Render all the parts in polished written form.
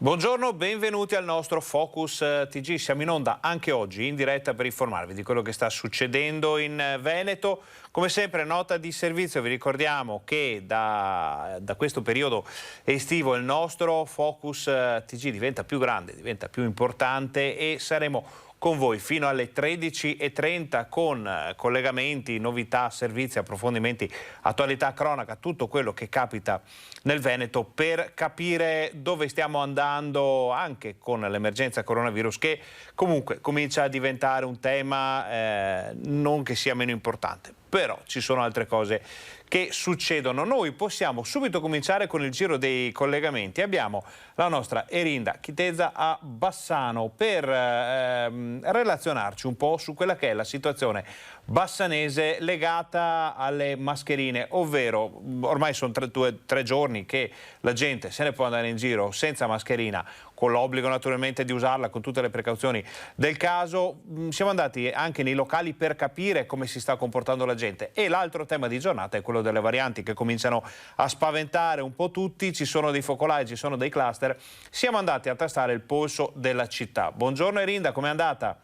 Buongiorno, benvenuti al nostro Focus TG. Siamo in onda anche oggi in diretta per informarvi di quello che sta succedendo in Veneto. Come sempre, nota di servizio, vi ricordiamo che da questo periodo estivo il nostro Focus TG diventa più grande, diventa più importante e saremo con voi fino alle 13:30 con collegamenti, novità, servizi, approfondimenti, attualità, cronaca, tutto quello che capita nel Veneto per capire dove stiamo andando anche con l'emergenza coronavirus, che comunque comincia a diventare un tema non che sia meno importante. Però ci sono altre cose che succedono. Noi possiamo subito cominciare con il giro dei collegamenti. Abbiamo la nostra Erinda Chitezza a Bassano per relazionarci un po' su quella che è la situazione bassanese legata alle mascherine, ovvero ormai sono tre giorni che la gente se ne può andare in giro senza mascherina, con l'obbligo naturalmente di usarla con tutte le precauzioni del caso. Siamo andati anche nei locali per capire come si sta comportando la gente, e l'altro tema di giornata è quello delle varianti che cominciano a spaventare un po' tutti. Ci sono dei focolai, ci sono dei cluster. Siamo andati a tastare il polso della città. Buongiorno Erinda, com'è andata?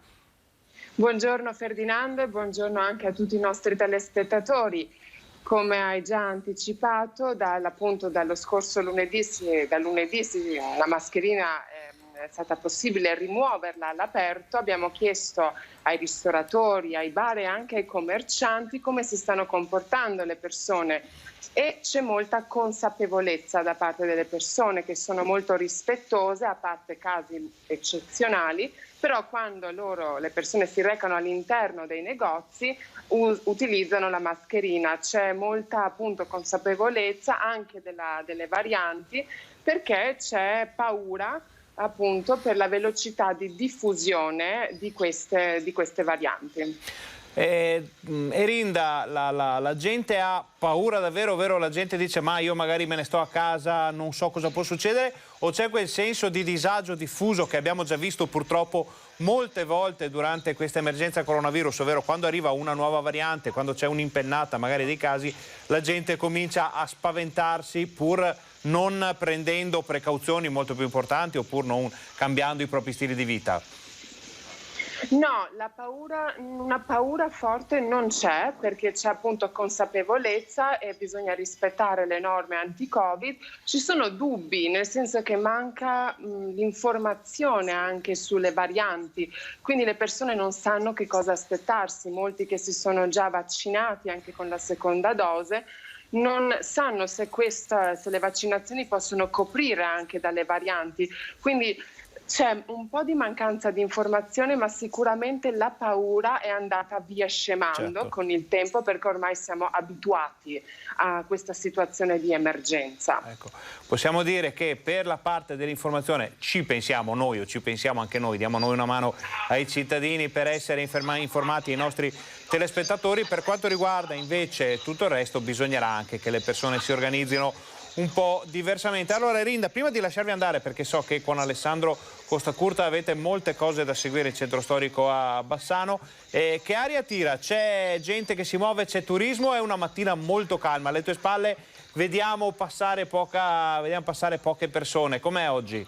Buongiorno Ferdinando e buongiorno anche a tutti i nostri telespettatori. Come hai già anticipato, dallo scorso lunedì, la mascherina è stata possibile rimuoverla all'aperto. Abbiamo chiesto ai ristoratori, ai bar e anche ai commercianti come si stanno comportando le persone, e c'è molta consapevolezza da parte delle persone, che sono molto rispettose, a parte casi eccezionali. Però quando le persone si recano all'interno dei negozi utilizzano la mascherina. C'è molta appunto consapevolezza anche delle varianti, perché c'è paura appunto per la velocità di diffusione di queste varianti. Erinda, la gente ha paura davvero, ovvero la gente dice ma io magari me ne sto a casa, non so cosa può succedere, o c'è quel senso di disagio diffuso che abbiamo già visto purtroppo molte volte durante questa emergenza coronavirus, ovvero quando arriva una nuova variante, quando c'è un'impennata magari dei casi, la gente comincia a spaventarsi pur non prendendo precauzioni molto più importanti oppure non cambiando i propri stili di vita? No, una paura forte non c'è, perché c'è appunto consapevolezza e bisogna rispettare le norme anti-Covid. Ci sono dubbi, nel senso che manca l'informazione anche sulle varianti, quindi le persone non sanno che cosa aspettarsi. Molti che si sono già vaccinati anche con la seconda dose non sanno se le vaccinazioni possono coprire anche dalle varianti. Quindi c'è un po' di mancanza di informazione, ma sicuramente la paura è andata via scemando con il tempo, perché ormai siamo abituati a questa situazione di emergenza. Ecco, possiamo dire che per la parte dell'informazione ci pensiamo noi, o ci pensiamo anche noi, diamo noi una mano ai cittadini per essere informati, ai nostri telespettatori. Per quanto riguarda invece tutto il resto, bisognerà anche che le persone si organizzino un po' diversamente. Allora Erinda, prima di lasciarvi andare, perché so che con Alessandro Costacurta avete molte cose da seguire in centro storico a Bassano, che aria tira? C'è gente che si muove, c'è turismo, è una mattina molto calma. Alle tue spalle vediamo passare poche persone. Com'è oggi?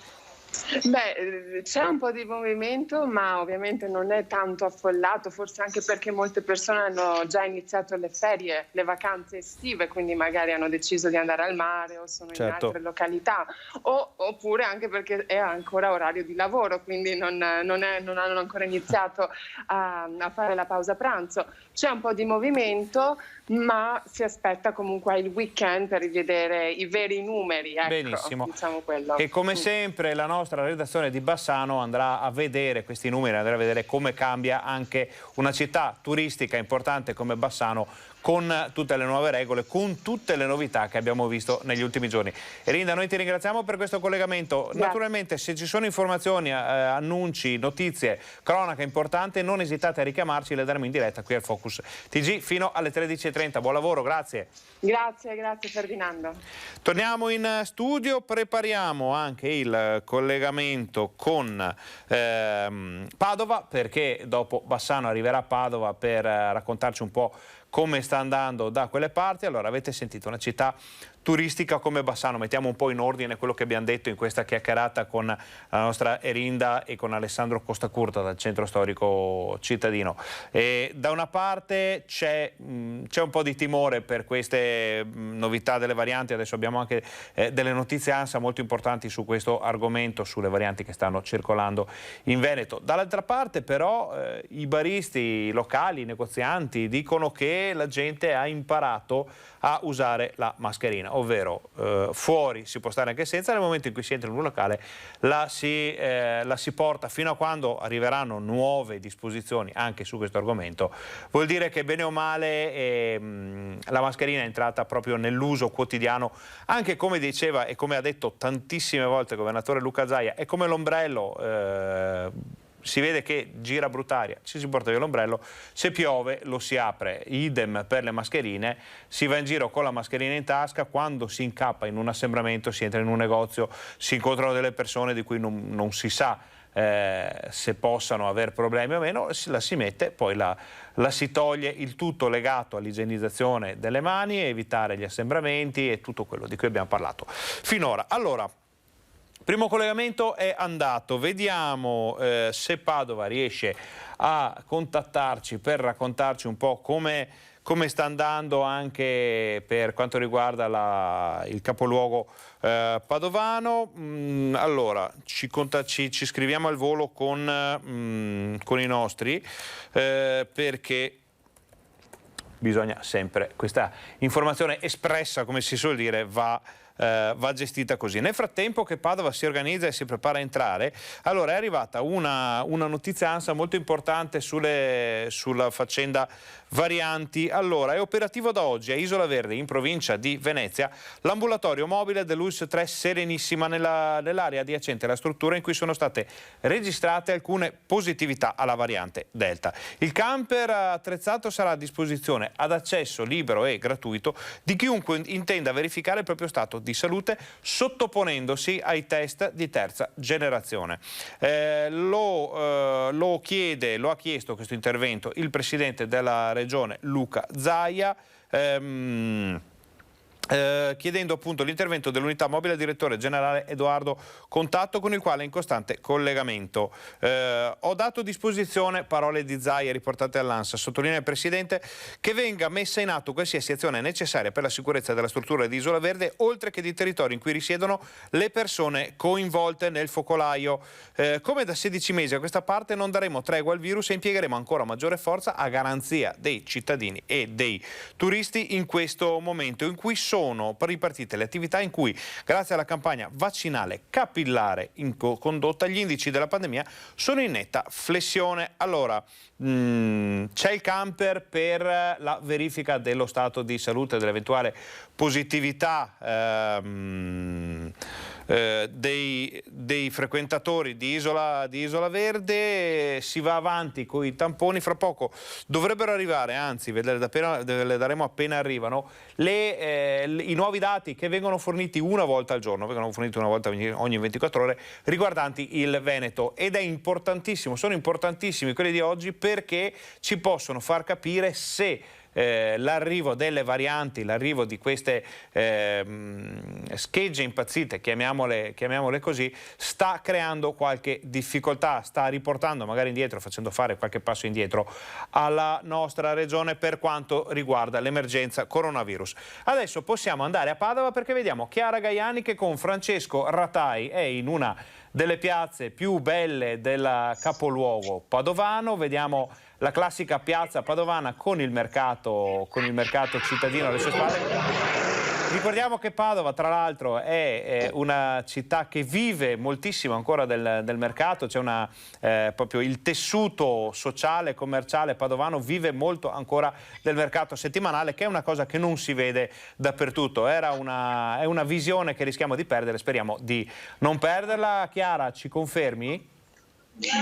Beh, c'è un po' di movimento, ma ovviamente non è tanto affollato, forse anche perché molte persone hanno già iniziato le ferie, le vacanze estive, quindi magari hanno deciso di andare al mare o sono in altre località, oppure anche perché è ancora orario di lavoro, quindi non hanno ancora iniziato a fare la pausa pranzo. C'è un po' di movimento, ma si aspetta comunque il weekend per rivedere i veri numeri. Ecco, benissimo. Diciamo quello. E come sempre la nostra redazione di Bassano andrà a vedere questi numeri, andrà a vedere come cambia anche una città turistica importante come Bassano, con tutte le nuove regole, con tutte le novità che abbiamo visto negli ultimi giorni. Erinda, noi ti ringraziamo per questo collegamento. Grazie. Naturalmente, se ci sono informazioni, annunci, notizie, cronaca importante, non esitate a richiamarci, le daremo in diretta qui al Focus TG fino alle 13:30. Buon lavoro, grazie. Grazie Ferdinando. Torniamo in studio, prepariamo anche il collegamento con Padova, perché dopo Bassano arriverà Padova per raccontarci un po' come sta andando da quelle parti. Allora, avete sentito, una città turistica come Bassano. Mettiamo un po' in ordine quello che abbiamo detto in questa chiacchierata con la nostra Erinda e con Alessandro Costacurta dal centro storico cittadino. Da una parte c'è un po' di timore per queste novità delle varianti, adesso abbiamo anche delle notizie ANSA molto importanti su questo argomento, sulle varianti che stanno circolando in Veneto. Dall'altra parte però i baristi locali, i negozianti dicono che la gente ha imparato a usare la mascherina, ovvero fuori si può stare anche senza, nel momento in cui si entra in un locale la si porta fino a quando arriveranno nuove disposizioni anche su questo argomento. Vuol dire che bene o male la mascherina è entrata proprio nell'uso quotidiano, anche come diceva e come ha detto tantissime volte il governatore Luca Zaia, è come l'ombrello. Si vede che gira Brutaria, ci si porta via l'ombrello, se piove lo si apre, idem per le mascherine, si va in giro con la mascherina in tasca, quando si incappa in un assembramento, si entra in un negozio, si incontrano delle persone di cui non si sa se possano avere problemi o meno, la si mette, poi la si toglie, il tutto legato all'igienizzazione delle mani, evitare gli assembramenti e tutto quello di cui abbiamo parlato finora. Allora, primo collegamento è andato, vediamo se Padova riesce a contattarci per raccontarci un po' come sta andando anche per quanto riguarda il capoluogo padovano. Allora, ci scriviamo al volo con i nostri perché bisogna sempre, questa informazione espressa, come si suol dire, va gestita così. Nel frattempo che Padova si organizza e si prepara a entrare, allora è arrivata una notizia ANSA molto importante sulla faccenda varianti. Allora, è operativo da oggi a Isola Verde, in provincia di Venezia, l'ambulatorio mobile dell'ULSS 3 Serenissima nell'area adiacente alla struttura in cui sono state registrate alcune positività alla variante Delta. Il camper attrezzato sarà a disposizione ad accesso libero e gratuito di chiunque intenda verificare il proprio stato di salute sottoponendosi ai test di terza generazione. Lo ha chiesto questo intervento il presidente della regione Luca Zaia, chiedendo appunto l'intervento dell'unità mobile del direttore generale Edoardo Contatto, con il quale è in costante collegamento. Ho dato disposizione, parole di Zaia riportate all'ANSA, sottolinea il Presidente, che venga messa in atto qualsiasi azione necessaria per la sicurezza della struttura di Isola Verde, oltre che di territori in cui risiedono le persone coinvolte nel focolaio. Come da 16 mesi a questa parte non daremo tregua al virus e impiegheremo ancora maggiore forza a garanzia dei cittadini e dei turisti in questo momento in cui sono ripartite le attività in cui, grazie alla campagna vaccinale capillare condotta, gli indici della pandemia sono in netta flessione. Allora, c'è il camper per la verifica dello stato di salute, dell'eventuale positività dei frequentatori di Isola Verde. Si va avanti con i tamponi, fra poco dovrebbero arrivare, anzi ve le daremo appena arrivano, i nuovi dati che vengono forniti una volta al giorno, vengono forniti una volta ogni 24 ore riguardanti il Veneto, ed è importantissimo, sono importantissimi quelli di oggi perché ci possono far capire se l'arrivo delle varianti, l'arrivo di queste schegge impazzite, chiamiamole così, sta creando qualche difficoltà, sta riportando magari indietro, facendo fare qualche passo indietro alla nostra regione per quanto riguarda l'emergenza coronavirus. Adesso possiamo andare a Padova perché vediamo Chiara Gaiani che con Francesco Ratai è in una delle piazze più belle del capoluogo padovano. Vediamo la classica piazza padovana con il mercato cittadino alle sue spalle. Ricordiamo che Padova, tra l'altro, è una città che vive moltissimo ancora del mercato, c'è proprio il tessuto sociale, commerciale padovano vive molto ancora del mercato settimanale, che è una cosa che non si vede dappertutto. È una visione che rischiamo di perdere, speriamo di non perderla. Chiara, ci confermi?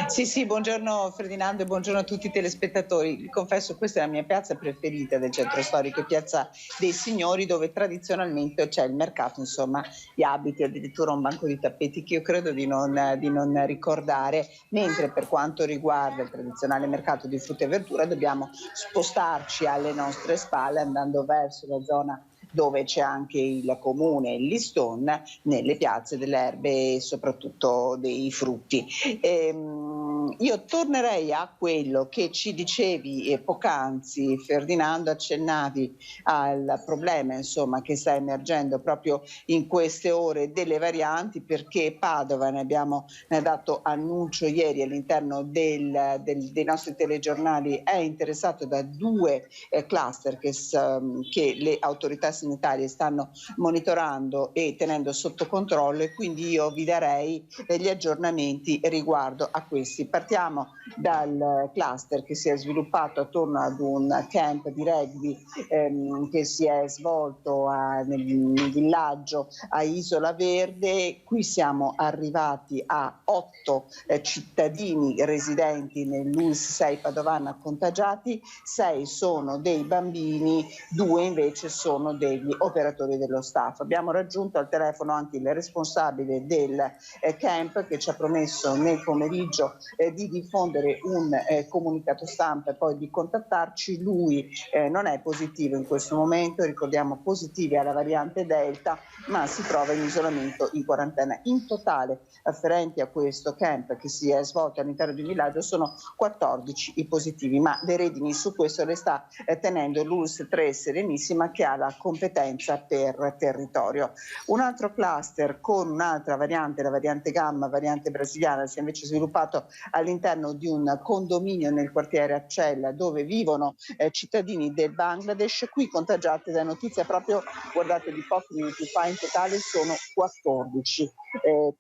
Sì, buongiorno Ferdinando e buongiorno a tutti i telespettatori. Vi confesso, questa è la mia piazza preferita del centro storico, Piazza dei Signori, dove tradizionalmente c'è il mercato, insomma, gli abiti, addirittura un banco di tappeti che io credo di non ricordare, mentre per quanto riguarda il tradizionale mercato di frutta e verdura dobbiamo spostarci alle nostre spalle andando verso la zona dove c'è anche il comune, il Liston, nelle piazze delle erbe e soprattutto dei frutti. Io tornerei a quello che ci dicevi poc'anzi, Ferdinando, accennavi al problema insomma che sta emergendo proprio in queste ore delle varianti, perché Padova, ne abbiamo dato annuncio ieri all'interno dei nostri telegiornali, è interessato da due cluster che le autorità sanitarie stanno monitorando e tenendo sotto controllo, e quindi io vi darei gli aggiornamenti riguardo a questi. Partiamo dal cluster che si è sviluppato attorno ad un camp di rugby che si è svolto nel villaggio a Isola Verde. Qui siamo arrivati a 8 cittadini residenti nell'ULSS 6 Padovana contagiati, 6 sono dei bambini, 2 invece sono degli operatori dello staff. Abbiamo raggiunto al telefono anche il responsabile del camp, che ci ha promesso nel pomeriggio di diffondere un comunicato stampa e poi di contattarci. Lui non è positivo in questo momento, ricordiamo positivi alla variante Delta, ma si trova in isolamento, in quarantena. In totale, afferenti a questo camp che si è svolto all'interno di un villaggio, sono 14 i positivi, ma le redini su questo le sta tenendo l'ULSS 3 Serenissima, che ha la competenza per territorio. Un altro cluster con un'altra variante, la variante Gamma, variante brasiliana, si è invece sviluppato all'interno di un condominio nel quartiere Accella, dove vivono cittadini del Bangladesh, qui contagiati da notizia proprio, guardate, di pochi minuti fa. In totale sono 14,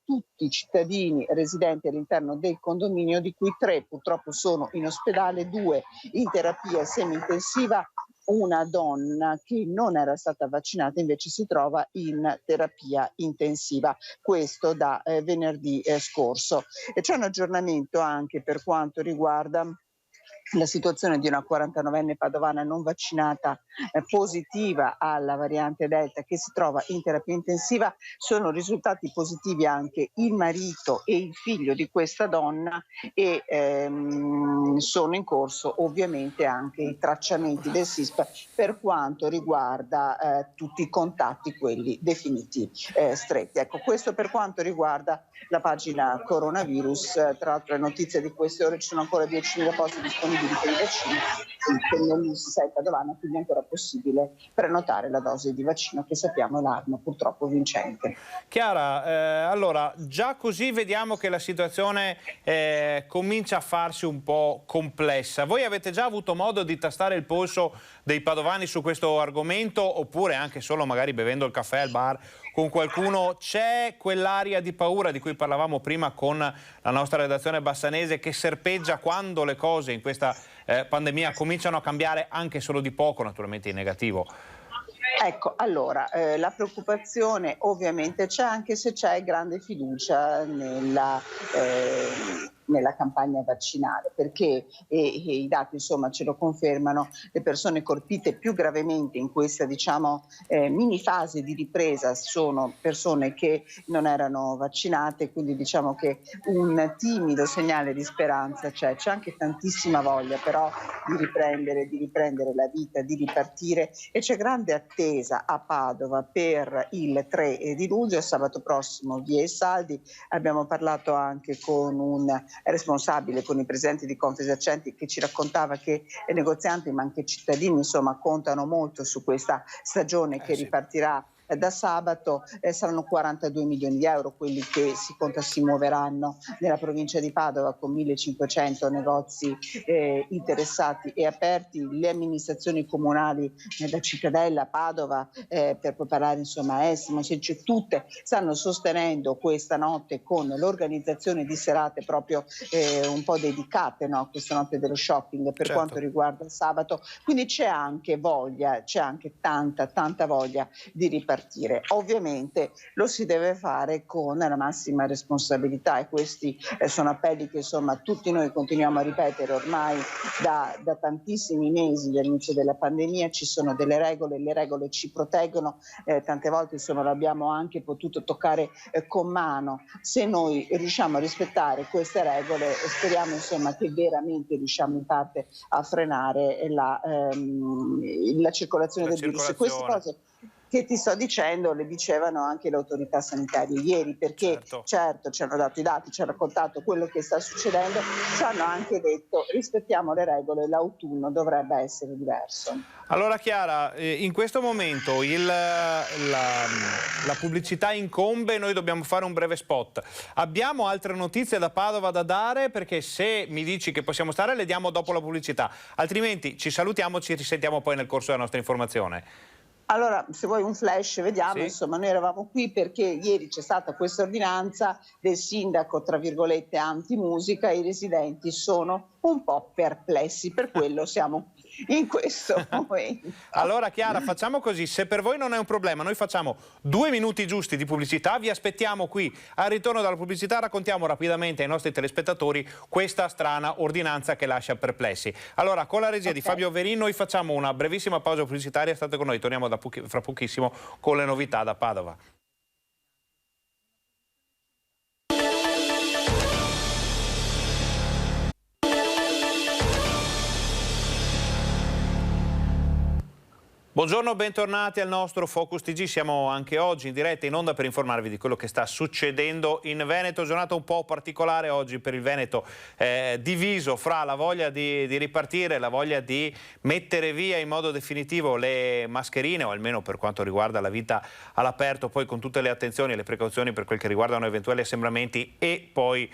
tutti cittadini residenti all'interno del condominio, di cui 3 purtroppo sono in ospedale, 2 in terapia semi-intensiva. Una donna che non era stata vaccinata invece si trova in terapia intensiva, questo da venerdì scorso. E c'è un aggiornamento anche per quanto riguarda la situazione di una 49enne padovana non vaccinata positiva alla variante Delta, che si trova in terapia intensiva. Sono risultati positivi anche il marito e il figlio di questa donna e sono in corso ovviamente anche i tracciamenti del SISP per quanto riguarda tutti i contatti, quelli definiti stretti. Ecco, questo per quanto riguarda la pagina coronavirus. Tra l'altro le notizie di queste ore: ci sono ancora 10.000 posti disponibili per i vaccini nell'ULSS 6 Padovana, quindi è ancora possibile prenotare la dose di vaccino, che sappiamo è l'arma purtroppo vincente. Chiara, allora già così vediamo che la situazione comincia a farsi un po' complessa. Voi avete già avuto modo di tastare il polso dei padovani su questo argomento, oppure anche solo magari bevendo il caffè al bar con qualcuno? C'è quell'aria di paura di cui parlavamo prima con la nostra redazione bassanese, che serpeggia quando le cose in questa pandemia cominciano a cambiare anche solo di poco, naturalmente in negativo? Ecco, allora, la preoccupazione ovviamente c'è, anche se c'è grande fiducia nella campagna vaccinale, perché i dati insomma ce lo confermano. Le persone colpite più gravemente in questa mini fase di ripresa sono persone che non erano vaccinate, quindi diciamo che un timido segnale di speranza c'è anche tantissima voglia però di riprendere la vita, di ripartire, e c'è grande attesa a Padova per il 3 di luglio, sabato prossimo, via I Saldi. Abbiamo parlato anche con un responsabile, con i presidenti di Confesercenti, che ci raccontava che i negozianti ma anche i cittadini insomma contano molto su questa stagione che ripartirà da sabato. Saranno 42 milioni di euro quelli che si muoveranno nella provincia di Padova, con 1.500 negozi interessati e aperti. Le amministrazioni comunali da Cittadella, Padova, per poi parlare insomma Essimo, Secce, tutte stanno sostenendo questa notte con l'organizzazione di serate proprio un po' dedicate, no? Questa notte dello shopping per quanto riguarda il sabato, quindi c'è anche voglia, c'è anche tanta voglia di ripartire. Ovviamente lo si deve fare con la massima responsabilità, e questi sono appelli che insomma tutti noi continuiamo a ripetere ormai da tantissimi mesi dall'inizio della pandemia. Ci sono delle regole, le regole ci proteggono, tante volte insomma l'abbiamo anche potuto toccare con mano. Se noi riusciamo a rispettare queste regole, speriamo insomma che veramente riusciamo in parte a frenare la circolazione del virus. Queste cose che ti sto dicendo le dicevano anche le autorità sanitarie ieri, perché certo ci hanno dato i dati, ci hanno raccontato quello che sta succedendo, ci hanno anche detto rispettiamo le regole, l'autunno dovrebbe essere diverso. Allora Chiara, in questo momento la pubblicità incombe, noi dobbiamo fare un breve spot. Abbiamo altre notizie da Padova da dare, perché se mi dici che possiamo stare le diamo dopo la pubblicità, altrimenti ci salutiamo, ci risentiamo poi nel corso della nostra informazione. Allora, se vuoi un flash, vediamo, Sì? insomma, noi eravamo qui perché ieri c'è stata questa ordinanza del sindaco, tra virgolette, anti-musica, e i residenti sono un po' perplessi, per quello siamo in questo momento. Allora Chiara, facciamo così, se per voi non è un problema, noi facciamo 2 minuti giusti di pubblicità, vi aspettiamo qui. Al ritorno dalla pubblicità raccontiamo rapidamente ai nostri telespettatori questa strana ordinanza che lascia perplessi. Allora, con la regia di Fabio Verin noi facciamo una brevissima pausa pubblicitaria, state con noi, torniamo fra pochissimo con le novità da Padova. Buongiorno, bentornati al nostro Focus TG. Siamo anche oggi in diretta in onda per informarvi di quello che sta succedendo in Veneto. Giornata un po' particolare oggi per il Veneto, diviso fra la voglia di ripartire, la voglia di mettere via in modo definitivo le mascherine, o almeno per quanto riguarda la vita all'aperto, poi con tutte le attenzioni e le precauzioni per quel che riguardano eventuali assembramenti, e poi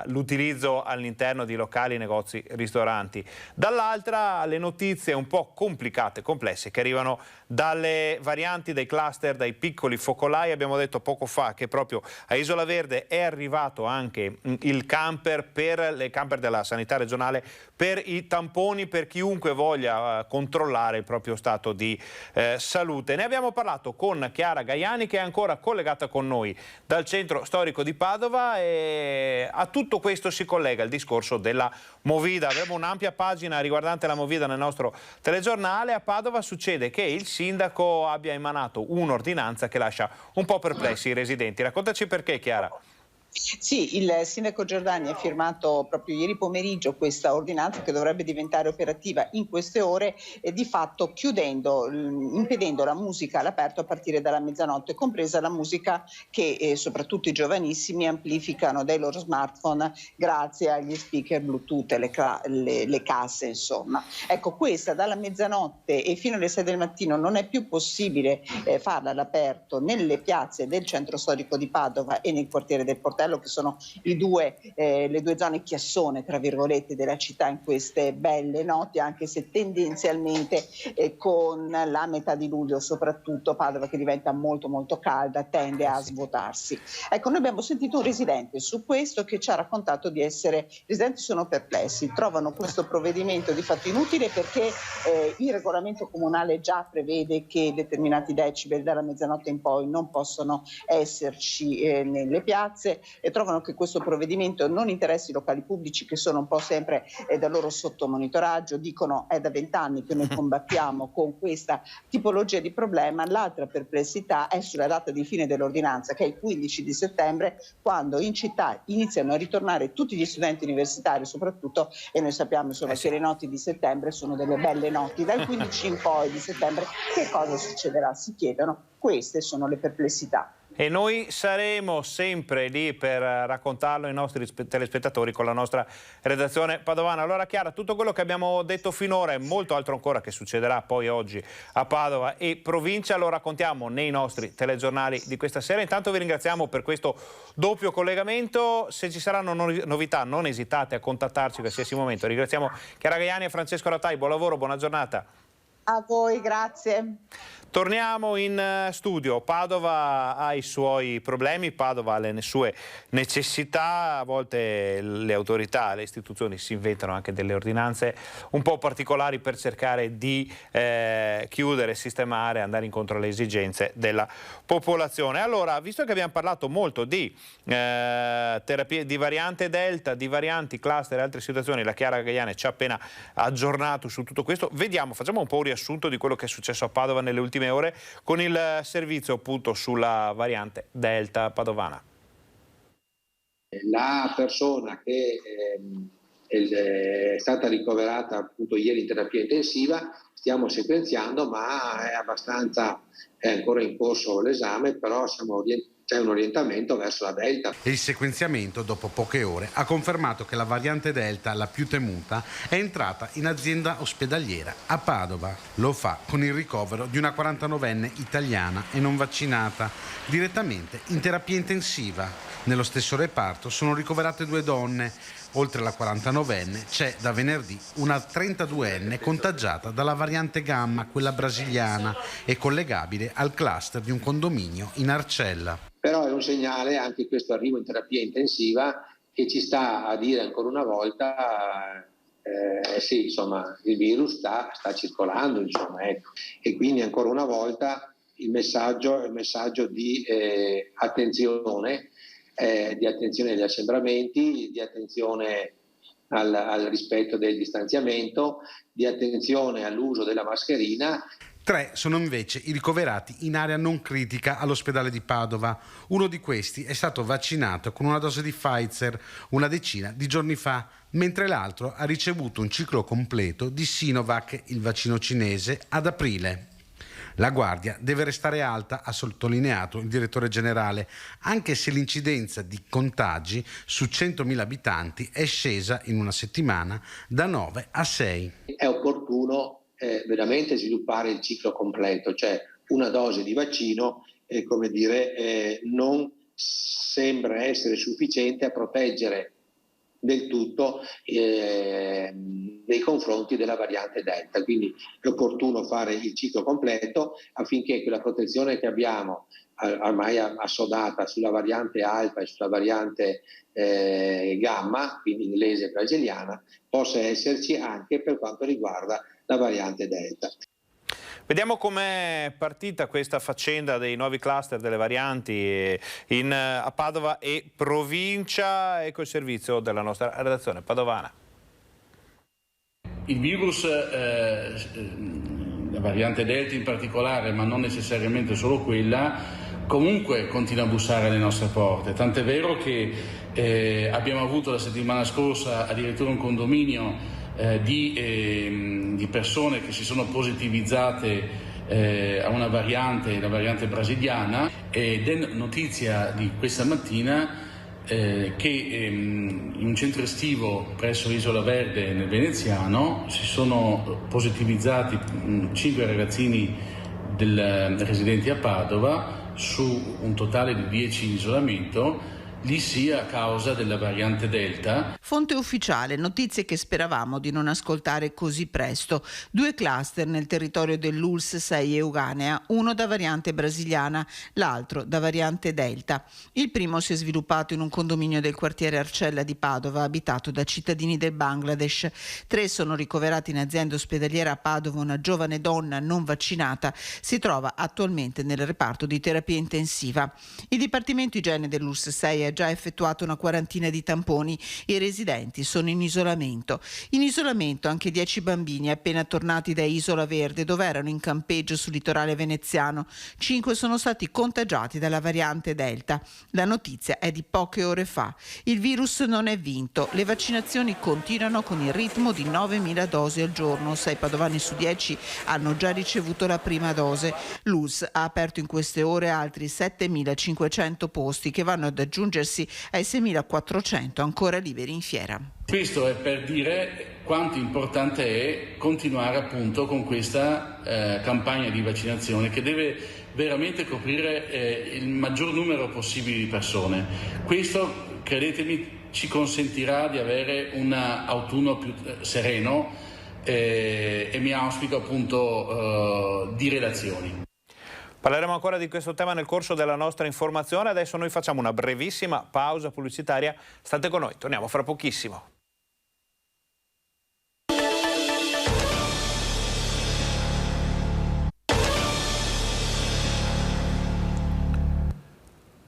l'utilizzo all'interno di locali, negozi, ristoranti. Dall'altra le notizie un po' complicate, complesse, che arrivano dalle varianti, dai cluster, dai piccoli focolai. Abbiamo detto poco fa che proprio a Isola Verde è arrivato anche il camper per le camper della sanità regionale per i tamponi per chiunque voglia controllare il proprio stato di salute. Ne abbiamo parlato con Chiara Gaiani, che è ancora collegata con noi dal centro storico di Padova, e a tutto questo si collega il discorso della Movida. Abbiamo un'ampia pagina riguardante la Movida nel nostro telegiornale. A Padova succede che il sindaco abbia emanato un'ordinanza che lascia un po' perplessi i residenti. Raccontaci perché, Chiara. Sì, il sindaco Giordani ha firmato proprio ieri pomeriggio questa ordinanza che dovrebbe diventare operativa in queste ore, di fatto impedendo la musica all'aperto a partire dalla mezzanotte, compresa la musica che soprattutto i giovanissimi amplificano dai loro smartphone grazie agli speaker Bluetooth, le casse, insomma. Ecco, questa dalla mezzanotte e fino alle 6 del mattino non è più possibile farla all'aperto nelle piazze del centro storico di Padova e nel quartiere del Portello, che sono le due zone chiassone, tra virgolette, della città in queste belle notti, anche se tendenzialmente con la metà di luglio soprattutto Padova, che diventa molto molto calda, tende a svuotarsi. Ecco, noi abbiamo sentito un residente su questo che ci ha raccontato di essere, i residenti sono perplessi, trovano questo provvedimento di fatto inutile perché il regolamento comunale già prevede che determinati decibel dalla mezzanotte in poi non possono esserci nelle piazze, e trovano che questo provvedimento non interessi i locali pubblici, che sono un po' sempre da loro sotto monitoraggio. Dicono è da 20 anni che noi combattiamo con questa tipologia di problema. L'altra perplessità è sulla data di fine dell'ordinanza, che è il 15 di settembre, quando in città iniziano a ritornare tutti gli studenti universitari soprattutto, e noi sappiamo insomma che le notti di settembre sono delle belle notti. Dal 15 in poi di settembre che cosa succederà? Si chiedono. Queste sono le perplessità. E noi saremo sempre lì per raccontarlo ai nostri telespettatori con la nostra redazione padovana. Allora Chiara, tutto quello che abbiamo detto finora e molto altro ancora che succederà poi oggi a Padova e provincia lo raccontiamo nei nostri telegiornali di questa sera. Intanto vi ringraziamo per questo doppio collegamento. Se ci saranno novità non esitate a contattarci in qualsiasi momento. Ringraziamo Chiara Gaiani e Francesco Ratai. Buon lavoro, buona giornata. A voi, grazie. Torniamo in studio. Padova ha i suoi problemi, Padova ha le sue necessità, a volte le autorità, le istituzioni si inventano anche delle ordinanze un po' particolari per cercare di chiudere, sistemare, andare incontro alle esigenze della popolazione. Allora, visto che abbiamo parlato molto di terapie, di variante Delta, di varianti, cluster e altre situazioni, la Chiara Gaiani ci ha appena aggiornato su tutto questo, vediamo, facciamo un po' un riassunto di quello che è successo a Padova nelle ultime ore con il servizio appunto sulla variante Delta padovana. La persona che è stata ricoverata appunto ieri in terapia intensiva stiamo sequenziando, ma è ancora in corso l'esame, però c'è un orientamento verso la Delta. Il sequenziamento, dopo poche ore, ha confermato che la variante Delta, la più temuta, è entrata in azienda ospedaliera a Padova. Lo fa con il ricovero di una 49enne italiana e non vaccinata, direttamente in terapia intensiva. Nello stesso reparto sono ricoverate 2 donne. Oltre alla 49enne c'è da venerdì una 32enne contagiata dalla variante Gamma, quella brasiliana, e collegabile al cluster di un condominio in Arcella. Però è un segnale anche questo arrivo in terapia intensiva che ci sta a dire ancora una volta sì, insomma, il virus sta circolando, insomma, ecco. E quindi ancora una volta il messaggio è un messaggio di attenzione agli assembramenti, di attenzione al rispetto del distanziamento, di attenzione all'uso della mascherina. 3 sono invece i ricoverati in area non critica all'ospedale di Padova. Uno di questi è stato vaccinato con una dose di Pfizer una decina di giorni fa, mentre l'altro ha ricevuto un ciclo completo di Sinovac, il vaccino cinese, ad aprile. La guardia deve restare alta, ha sottolineato il direttore generale, anche se l'incidenza di contagi su 100.000 abitanti è scesa in una settimana da 9 a 6. È opportuno veramente sviluppare il ciclo completo, cioè una dose di vaccino, non sembra essere sufficiente a proteggere del tutto nei confronti della variante Delta, quindi è opportuno fare il ciclo completo affinché quella protezione che abbiamo ormai assodata sulla variante Alfa e sulla variante Gamma, quindi inglese e brasiliana, possa esserci anche per quanto riguarda la variante Delta. Vediamo com'è partita questa faccenda dei nuovi cluster delle varianti a Padova e provincia. Ecco il servizio della nostra redazione padovana. Il virus, la variante Delta in particolare, ma non necessariamente solo quella, comunque continua a bussare alle nostre porte. Tant'è vero che abbiamo avuto la settimana scorsa addirittura un condominio di persone che si sono positivizzate a una variante, la variante brasiliana, ed è notizia di questa mattina che in un centro estivo presso Isola Verde nel Veneziano si sono positivizzati 5 ragazzini residenti a Padova su un totale di 10 in isolamento, lì sia a causa della variante Delta. Fonte ufficiale, notizie che speravamo di non ascoltare così presto. 2 cluster nel territorio dell'ULSS 6 Euganea, uno da variante brasiliana, l'altro da variante Delta. Il primo si è sviluppato in un condominio del quartiere Arcella di Padova, abitato da cittadini del Bangladesh. 3 sono ricoverati in azienda ospedaliera a Padova. Una giovane donna non vaccinata si trova attualmente nel reparto di terapia intensiva. Il Dipartimento Igiene dell'ULSS 6 ha già effettuato una quarantina di tamponi. I residenti sono in isolamento. In isolamento anche 10 bambini appena tornati da Isola Verde, dove erano in campeggio sul litorale veneziano. 5 sono stati contagiati dalla variante Delta. La notizia è di poche ore fa. Il virus non è vinto. Le vaccinazioni continuano con il ritmo di 9.000 dosi al giorno. 6 padovani su 10 hanno già ricevuto la prima dose. L'ULSS ha aperto in queste ore altri 7.500 posti che vanno ad aggiungersi ai 6.400 ancora liberi in fiera. Questo è per dire quanto importante è continuare appunto con questa campagna di vaccinazione che deve veramente coprire il maggior numero possibile di persone. Questo, credetemi, ci consentirà di avere un autunno più sereno e mi auspico appunto di relazioni. Parleremo ancora di questo tema nel corso della nostra informazione. Adesso noi facciamo una brevissima pausa pubblicitaria. State con noi, torniamo fra pochissimo.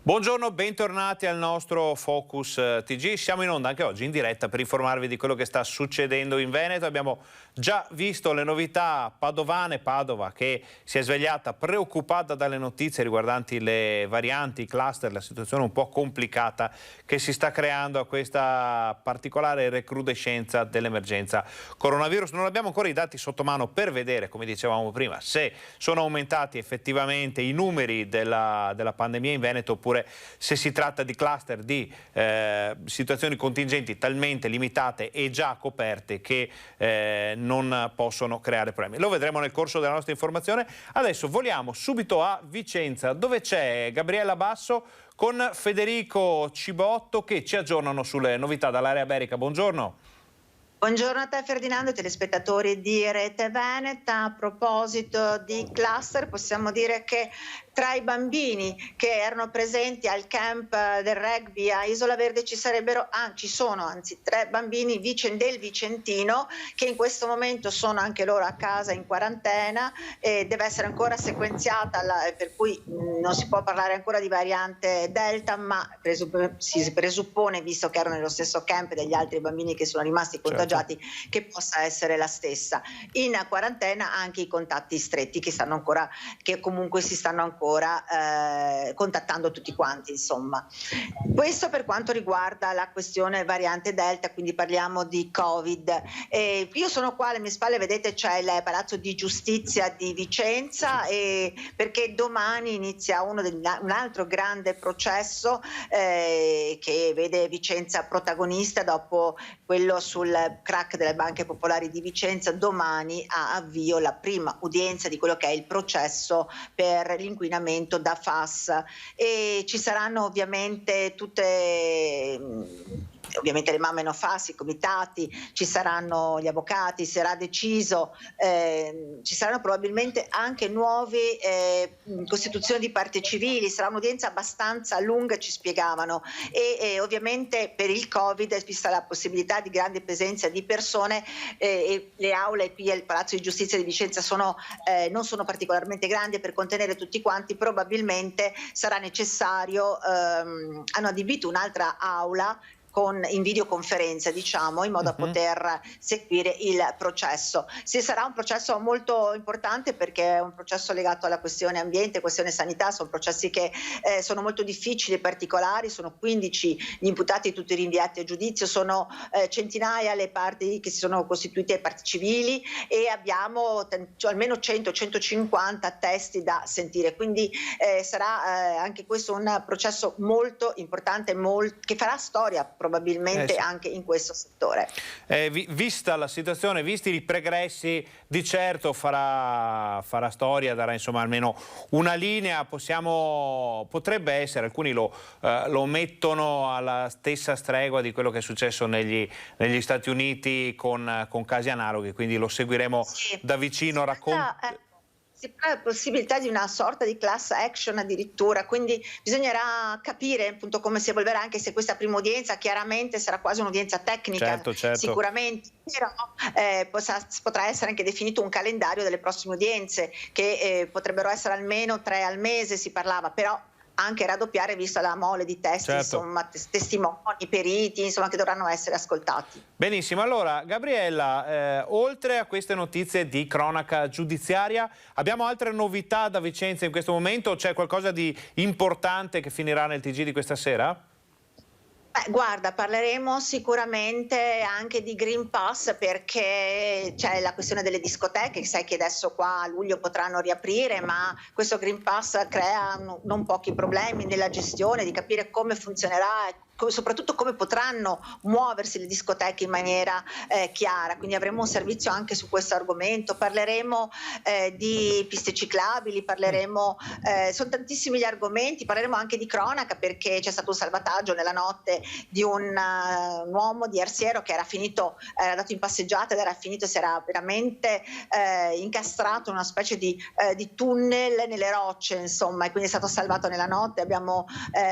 Buongiorno, bentornati al nostro Focus TG. Siamo in onda anche oggi in diretta per informarvi di quello che sta succedendo in Veneto. Abbiamo già visto le novità padovane, Padova che si è svegliata preoccupata dalle notizie riguardanti le varianti, i cluster, la situazione un po' complicata che si sta creando a questa particolare recrudescenza dell'emergenza coronavirus. Non abbiamo ancora i dati sotto mano per vedere, come dicevamo prima, se sono aumentati effettivamente i numeri della pandemia in Veneto oppure se si tratta di cluster, di situazioni contingenti talmente limitate e già coperte che non possono creare problemi. Lo vedremo nel corso della nostra informazione. Adesso voliamo subito a Vicenza, dove c'è Gabriella Basso con Federico Cibotto che ci aggiornano sulle novità dall'area iberica. Buongiorno. Buongiorno a te Ferdinando e telespettatori di Rete Veneta. A proposito di cluster, possiamo dire che tra i bambini che erano presenti al camp del rugby a Isola Verde ci sono 3 bambini del Vicentino che in questo momento sono anche loro a casa in quarantena e deve essere ancora sequenziata, per cui non si può parlare ancora di variante Delta, ma si presuppone, visto che erano nello stesso camp degli altri bambini che sono rimasti contagiati, che possa essere la stessa. In quarantena anche i contatti stretti che comunque si stanno ancora contattando tutti quanti, insomma. Questo per quanto riguarda la questione variante Delta, quindi parliamo di Covid. Io sono qua alle mie spalle, vedete c'è il Palazzo di Giustizia di Vicenza, perché domani inizia un altro grande processo che vede Vicenza protagonista dopo quello sul crack delle banche popolari di Vicenza. Domani ha avvio la prima udienza di quello che è il processo per l'inquinamento da FAS e ci saranno ovviamente le mamme no FAS, i comitati, ci saranno gli avvocati, sarà deciso, ci saranno probabilmente anche nuove costituzioni di parti civili, sarà un'udienza abbastanza lunga, ci spiegavano, e ovviamente per il Covid, vista la possibilità di grande presenza di persone, e le aule qui al Palazzo di Giustizia di Vicenza non sono particolarmente grandi per contenere tutti quanti, probabilmente sarà necessario, hanno adibito un'altra aula in videoconferenza, diciamo, in modo da poter seguire il processo. Sarà un processo molto importante perché è un processo legato alla questione ambiente, questione sanità, sono processi che sono molto difficili e particolari, sono 15 gli imputati tutti rinviati a giudizio, sono centinaia le parti che si sono costituite, parti civili, e abbiamo almeno 100-150 testi da sentire, quindi sarà anche questo un processo molto importante, che farà storia probabilmente anche in questo settore. Vista la situazione, visti i pregressi, di certo farà storia, darà insomma almeno una linea. Potrebbe essere, alcuni lo mettono alla stessa stregua di quello che è successo negli Stati Uniti con casi analoghi, quindi lo seguiremo da vicino. Si parla della possibilità di una sorta di class action addirittura, quindi bisognerà capire appunto come si evolverà, anche se questa prima udienza chiaramente sarà quasi un'udienza tecnica, certo. Sicuramente, però potrà essere anche definito un calendario delle prossime udienze che potrebbero essere almeno 3 al mese, si parlava, però anche raddoppiare vista la mole di testi, certo. Insomma, testimoni, periti, insomma, che dovranno essere ascoltati. Benissimo, allora Gabriella, oltre a queste notizie di cronaca giudiziaria, abbiamo altre novità da Vicenza in questo momento? C'è qualcosa di importante che finirà nel TG di questa sera? Guarda, parleremo sicuramente anche di Green Pass, perché c'è la questione delle discoteche, sai che adesso qua a luglio potranno riaprire, ma questo Green Pass crea non pochi problemi nella gestione, di capire come funzionerà e soprattutto come potranno muoversi le discoteche in maniera chiara, quindi avremo un servizio anche su questo argomento. Parleremo di piste ciclabili, sono tantissimi gli argomenti, parleremo anche di cronaca, perché c'è stato un salvataggio nella notte di un uomo di Arsiero che era andato in passeggiata ed si era veramente incastrato in una specie di tunnel nelle rocce, insomma, e quindi è stato salvato nella notte. Abbiamo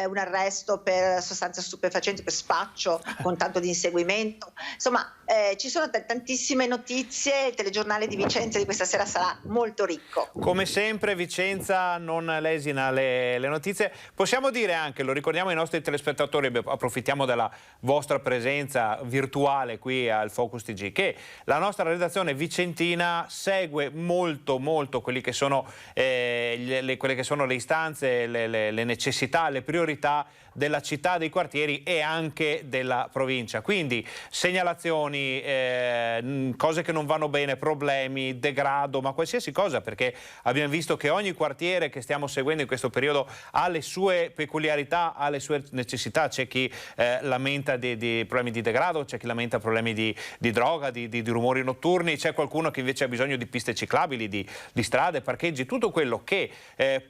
un arresto per sostanze stupefacenti stupefacenti per spaccio con tanto di inseguimento. Insomma, ci sono tantissime notizie, il telegiornale di Vicenza di questa sera sarà molto ricco. Come sempre Vicenza non lesina le notizie. Possiamo dire anche, lo ricordiamo ai nostri telespettatori, approfittiamo della vostra presenza virtuale qui al Focus TG, che la nostra redazione vicentina segue molto quelli che sono, quelle che sono le istanze, le necessità, le priorità della città, dei quartieri e anche della provincia. Quindi segnalazioni, cose che non vanno bene, problemi, degrado, ma qualsiasi cosa, perché abbiamo visto che ogni quartiere che stiamo seguendo in questo periodo ha le sue peculiarità, ha le sue necessità. C'è chi lamenta di problemi di degrado, c'è chi lamenta problemi di droga, di rumori notturni, c'è qualcuno che invece ha bisogno di piste ciclabili, di strade, parcheggi, tutto quello che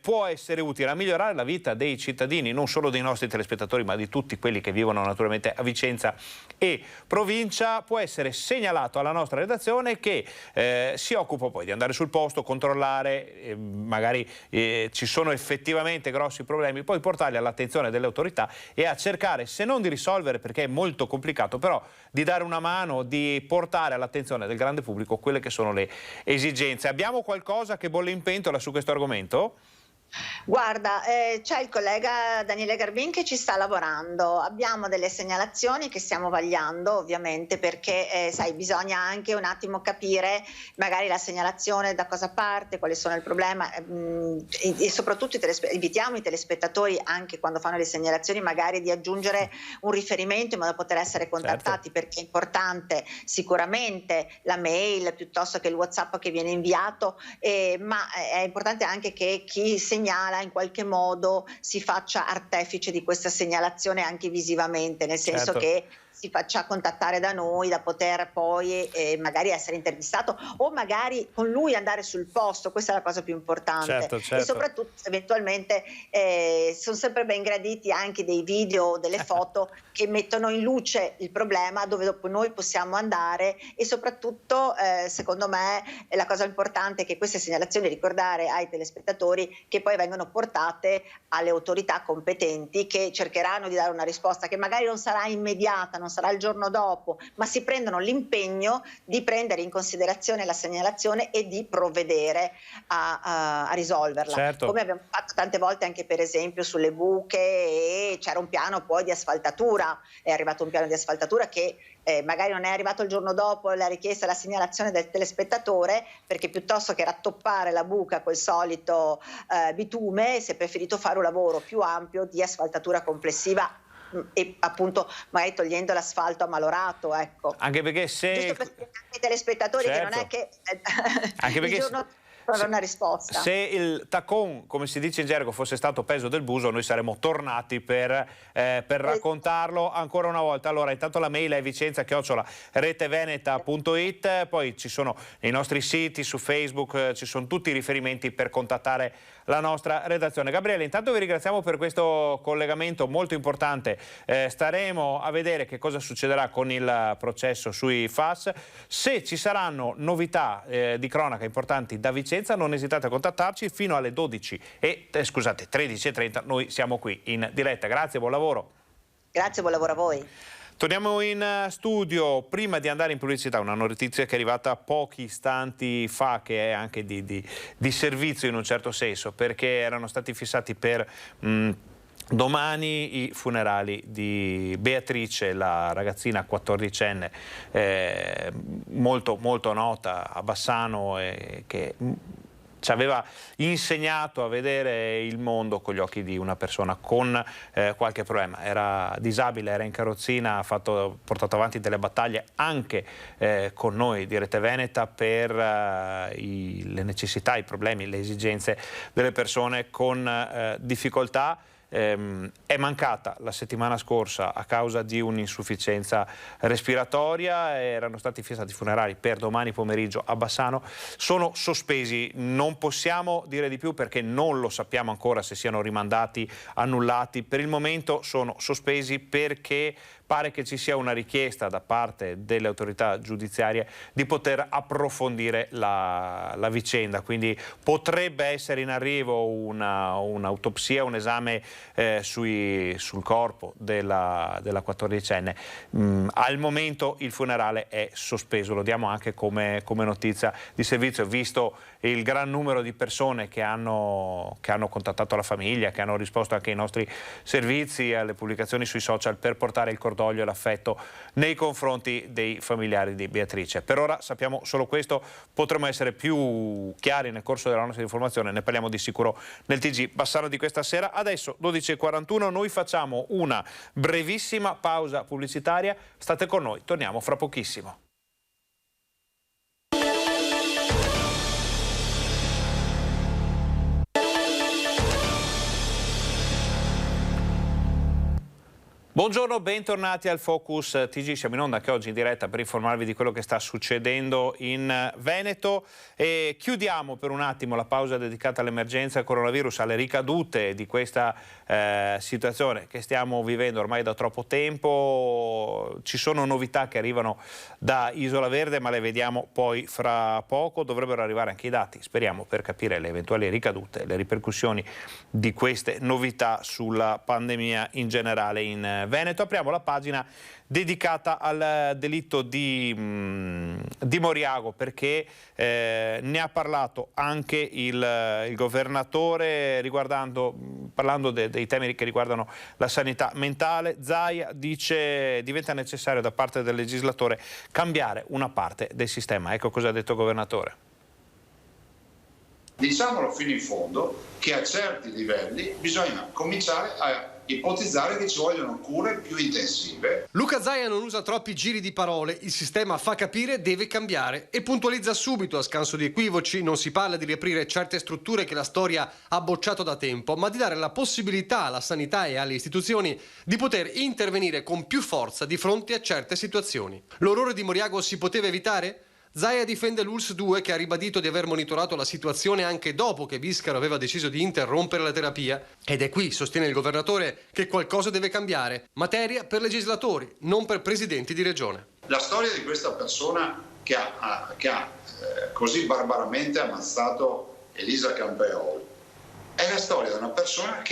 può essere utile a migliorare la vita dei cittadini, non solo dei nostri telespettatori, ma di tutti quelli che vivono naturalmente a Vicenza e provincia, può essere segnalato alla nostra redazione, che si occupa poi di andare sul posto, controllare, magari ci sono effettivamente grossi problemi, poi portarli all'attenzione delle autorità e a cercare, se non di risolvere, perché è molto complicato, però di dare una mano, di portare all'attenzione del grande pubblico quelle che sono le esigenze. Abbiamo qualcosa che bolle in pentola su questo argomento? Guarda, c'è il collega Daniele Garbin che ci sta lavorando, abbiamo delle segnalazioni che stiamo vagliando ovviamente, perché sai, bisogna anche un attimo capire magari la segnalazione da cosa parte, quali sono il problema, e soprattutto invitiamo i telespettatori anche quando fanno le segnalazioni magari di aggiungere un riferimento in modo da poter essere contattati, certo, perché è importante sicuramente la mail piuttosto che il WhatsApp che viene inviato, ma è importante anche che chi segnala in qualche modo si faccia artefice di questa segnalazione anche visivamente, nel senso, certo, che si faccia contattare da noi, da poter poi magari essere intervistato o magari con lui andare sul posto. Questa è la cosa più importante, certo. E soprattutto eventualmente sono sempre ben graditi anche dei video o delle foto che mettono in luce il problema, dove dopo noi possiamo andare, e soprattutto secondo me la cosa importante è che queste segnalazioni, ricordare ai telespettatori che poi vengono portate alle autorità competenti, che cercheranno di dare una risposta che magari non sarà immediata, non sarà il giorno dopo, ma si prendono l'impegno di prendere in considerazione la segnalazione e di provvedere a risolverla, certo, come abbiamo fatto tante volte anche per esempio sulle buche, e c'era un piano poi di asfaltatura, è arrivato un piano di asfaltatura che magari non è arrivato il giorno dopo la richiesta, la segnalazione del telespettatore, perché piuttosto che rattoppare la buca col solito bitume si è preferito fare un lavoro più ampio di asfaltatura complessiva, e appunto magari togliendo l'asfalto ammalorato, ecco. Anche perché se giusto per spiegare ai telespettatori, certo, che non è che anche perché il giorno una risposta. Se il tacon, come si dice in gergo, fosse stato peso del buso, noi saremmo tornati per raccontarlo ancora una volta. Allora, intanto la mail è vicenza@reteveneta.it, poi ci sono nei nostri siti, su Facebook, ci sono tutti i riferimenti per contattare la nostra redazione. Gabriele, intanto vi ringraziamo per questo collegamento molto importante. Staremo a vedere che cosa succederà con il processo sui FAS. Se ci saranno novità di cronaca importanti da Vicenza, non esitate a contattarci fino alle 13:30. Noi siamo qui in diretta. Grazie, buon lavoro. Grazie, buon lavoro a voi. Torniamo in studio. Prima di andare in pubblicità, una notizia che è arrivata pochi istanti fa, che è anche di servizio in un certo senso, perché erano stati fissati per domani i funerali di Beatrice, la ragazzina 14enne, molto nota a Bassano, che ci aveva insegnato a vedere il mondo con gli occhi di una persona con qualche problema. Era disabile, era in carrozzina, ha portato avanti delle battaglie anche con noi di Rete Veneta per le necessità, i problemi, le esigenze delle persone con difficoltà. È mancata la settimana scorsa a causa di un'insufficienza respiratoria. Erano stati fissati i funerali per domani pomeriggio a Bassano, sono sospesi, non possiamo dire di più perché non lo sappiamo ancora se siano rimandati, annullati. Per il momento sono sospesi perché pare che ci sia una richiesta da parte delle autorità giudiziarie di poter approfondire la vicenda, quindi potrebbe essere in arrivo un'autopsia, un esame sul corpo della 14enne. Al momento il funerale è sospeso, lo diamo anche come notizia di servizio, visto il gran numero di persone che hanno contattato la famiglia, che hanno risposto anche ai nostri servizi, alle pubblicazioni sui social per portare il cordoglio e l'affetto nei confronti dei familiari di Beatrice. Per ora sappiamo solo questo, potremo essere più chiari nel corso della nostra informazione, ne parliamo di sicuro nel TG Bassano di questa sera. Adesso 12:41, noi facciamo una brevissima pausa pubblicitaria, state con noi, torniamo fra pochissimo. Buongiorno, bentornati al Focus TG, siamo in onda anche oggi in diretta per informarvi di quello che sta succedendo in Veneto e chiudiamo per un attimo la pausa dedicata all'emergenza coronavirus, alle ricadute di questa situazione che stiamo vivendo ormai da troppo tempo. Ci sono novità che arrivano da Isola Verde, ma le vediamo poi fra poco. Dovrebbero arrivare anche i dati, speriamo, per capire le eventuali ricadute, le ripercussioni di queste novità sulla pandemia in generale in Veneto. Apriamo la pagina dedicata al delitto di Moriago, perché ne ha parlato anche il governatore parlando dei temi che riguardano la sanità mentale. Zaia dice diventa necessario da parte del legislatore cambiare una parte del sistema. Ecco cosa ha detto il governatore. Diciamolo fino in fondo che a certi livelli bisogna cominciare a ipotizzare che ci vogliono cure più intensive. Luca Zaia non usa troppi giri di parole, il sistema fa capire deve cambiare e puntualizza subito, a scanso di equivoci. Non si parla di riaprire certe strutture che la storia ha bocciato da tempo, ma di dare la possibilità alla sanità e alle istituzioni di poter intervenire con più forza di fronte a certe situazioni. L'orrore di Moriago si poteva evitare? Zaia difende l'ULSS 2, che ha ribadito di aver monitorato la situazione anche dopo che Biscaro aveva deciso di interrompere la terapia. Ed è qui, sostiene il governatore, che qualcosa deve cambiare. Materia per legislatori, non per presidenti di regione. La storia di questa persona che ha così barbaramente ammazzato Elisa Campeol è la storia di una persona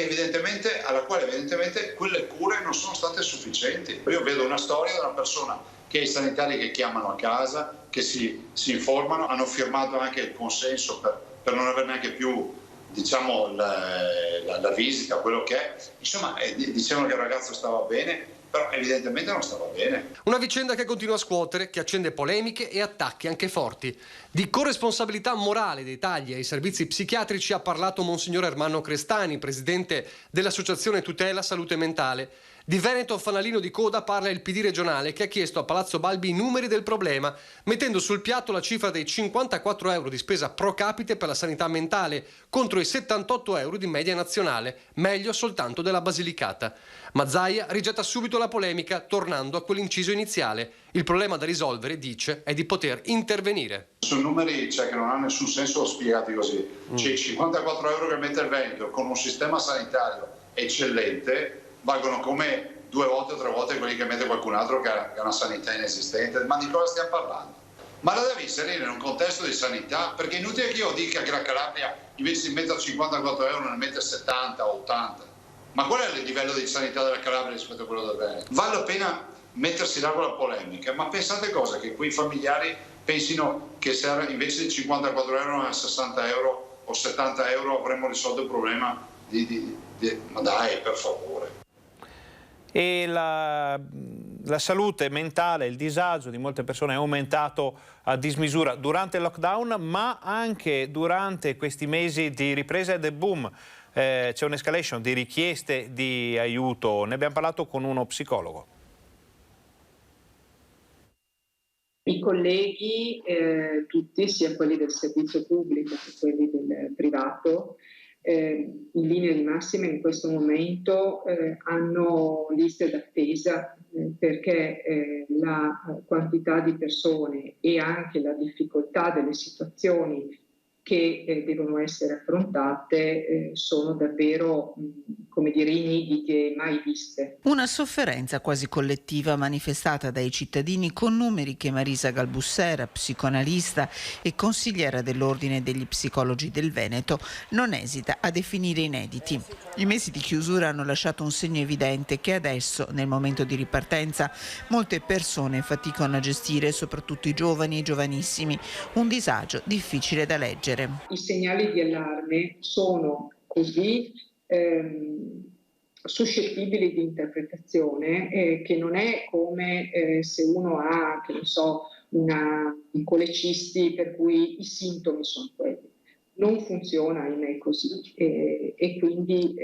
alla quale evidentemente quelle cure non sono state sufficienti. Io vedo una storia di una persona che i sanitari che chiamano a casa, che si informano, hanno firmato anche il consenso per non avere neanche più, diciamo, la visita, quello che è. Insomma, dicevano che il ragazzo stava bene, però evidentemente non stava bene. Una vicenda che continua a scuotere, che accende polemiche e attacchi anche forti. Di corresponsabilità morale dei tagli ai servizi psichiatrici ha parlato Monsignor Ermanno Crestani, presidente dell'Associazione Tutela Salute Mentale. Di Veneto fanalino di coda parla il PD regionale, che ha chiesto a Palazzo Balbi i numeri del problema, mettendo sul piatto la cifra dei 54 euro di spesa pro capite per la sanità mentale, contro i 78 euro di media nazionale, meglio soltanto della Basilicata. Ma Zaia rigetta subito la polemica, tornando a quell'inciso iniziale. Il problema da risolvere, dice, è di poter intervenire. Sono numeri che non hanno nessun senso spiegati così. Cioè, 54 euro che mette il Veneto con un sistema sanitario eccellente valgono come 2 volte o 3 volte quelli che mette qualcun altro che ha una sanità inesistente. Ma di cosa stiamo parlando? Ma la devi inserire in un contesto di sanità? Perché è inutile che io dica che la Calabria invece di mettere 54 euro ne mette 70 o 80. Ma qual è il livello di sanità della Calabria rispetto a quello del Veneto? Vale la pena mettersi là con la polemica, ma pensate cosa? Che quei familiari pensino che se invece di 54 euro a 60 euro o 70 euro avremmo risolto il problema ma dai, per favore. E la salute mentale, il disagio di molte persone è aumentato a dismisura durante il lockdown, ma anche durante questi mesi di ripresa e del boom. C'è un'escalation di richieste di aiuto, ne abbiamo parlato con uno psicologo. I colleghi, tutti, sia quelli del servizio pubblico che quelli del privato, in linea di massima in questo momento hanno liste d'attesa perché la quantità di persone e anche la difficoltà delle situazioni che devono essere affrontate sono davvero, come dire, inedite e mai viste. Una sofferenza quasi collettiva manifestata dai cittadini con numeri che Marisa Galbussera, psicoanalista e consigliera dell'Ordine degli Psicologi del Veneto, non esita a definire inediti. I mesi di chiusura hanno lasciato un segno evidente che adesso, nel momento di ripartenza, molte persone faticano a gestire, soprattutto i giovani e giovanissimi, un disagio difficile da leggere. I segnali di allarme sono così suscettibili di interpretazione che non è come se uno ha, che ne so, una colecisti per cui i sintomi sono quelli. Non funziona, ahimè, così e quindi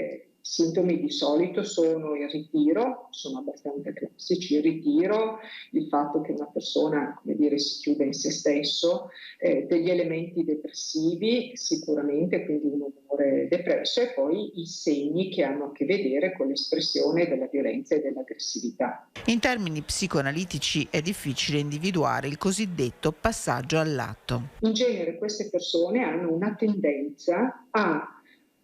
sintomi di solito sono il ritiro, sono abbastanza classici, il ritiro, il fatto che una persona, come dire, si chiude in se stesso, degli elementi depressivi sicuramente, quindi un umore depresso, e poi i segni che hanno a che vedere con l'espressione della violenza e dell'aggressività. In termini psicoanalitici è difficile individuare il cosiddetto passaggio all'atto. In genere queste persone hanno una tendenza a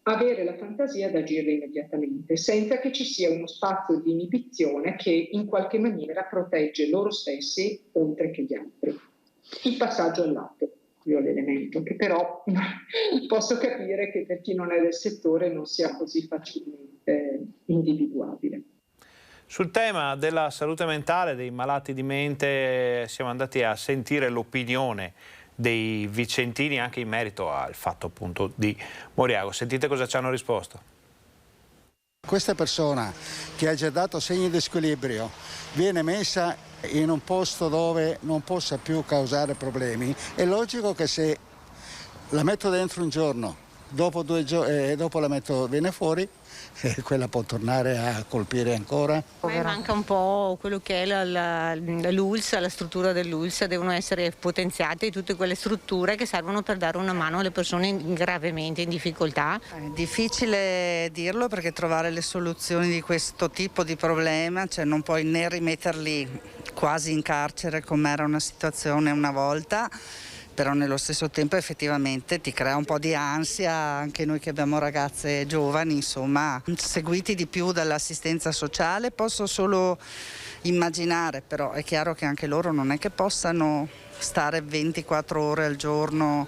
avere la fantasia ad agire immediatamente, senza che ci sia uno spazio di inibizione che in qualche maniera protegge loro stessi oltre che gli altri. Il passaggio all'atto è l'elemento che però posso capire che per chi non è del settore non sia così facilmente individuabile. Sul tema della salute mentale, dei malati di mente, siamo andati a sentire l'opinione dei vicentini anche in merito al fatto appunto di Moriago. Sentite cosa ci hanno risposto. Questa persona che ha già dato segni di squilibrio viene messa in un posto dove non possa più causare problemi. È logico che se la metto dentro un giorno, dopo 2 giorni, dopo la metto, viene fuori, quella può tornare a colpire ancora. A me manca un po' quello che è l'ULSS, la struttura dell'ULSS, devono essere potenziate tutte quelle strutture che servono per dare una mano alle persone gravemente in difficoltà. È difficile dirlo perché trovare le soluzioni di questo tipo di problema, cioè non puoi né rimetterli quasi in carcere come era una situazione una volta, però nello stesso tempo effettivamente ti crea un po' di ansia, anche noi che abbiamo ragazze giovani, insomma, seguiti di più dall'assistenza sociale. Posso solo immaginare, però è chiaro che anche loro non è che possano stare 24 ore al giorno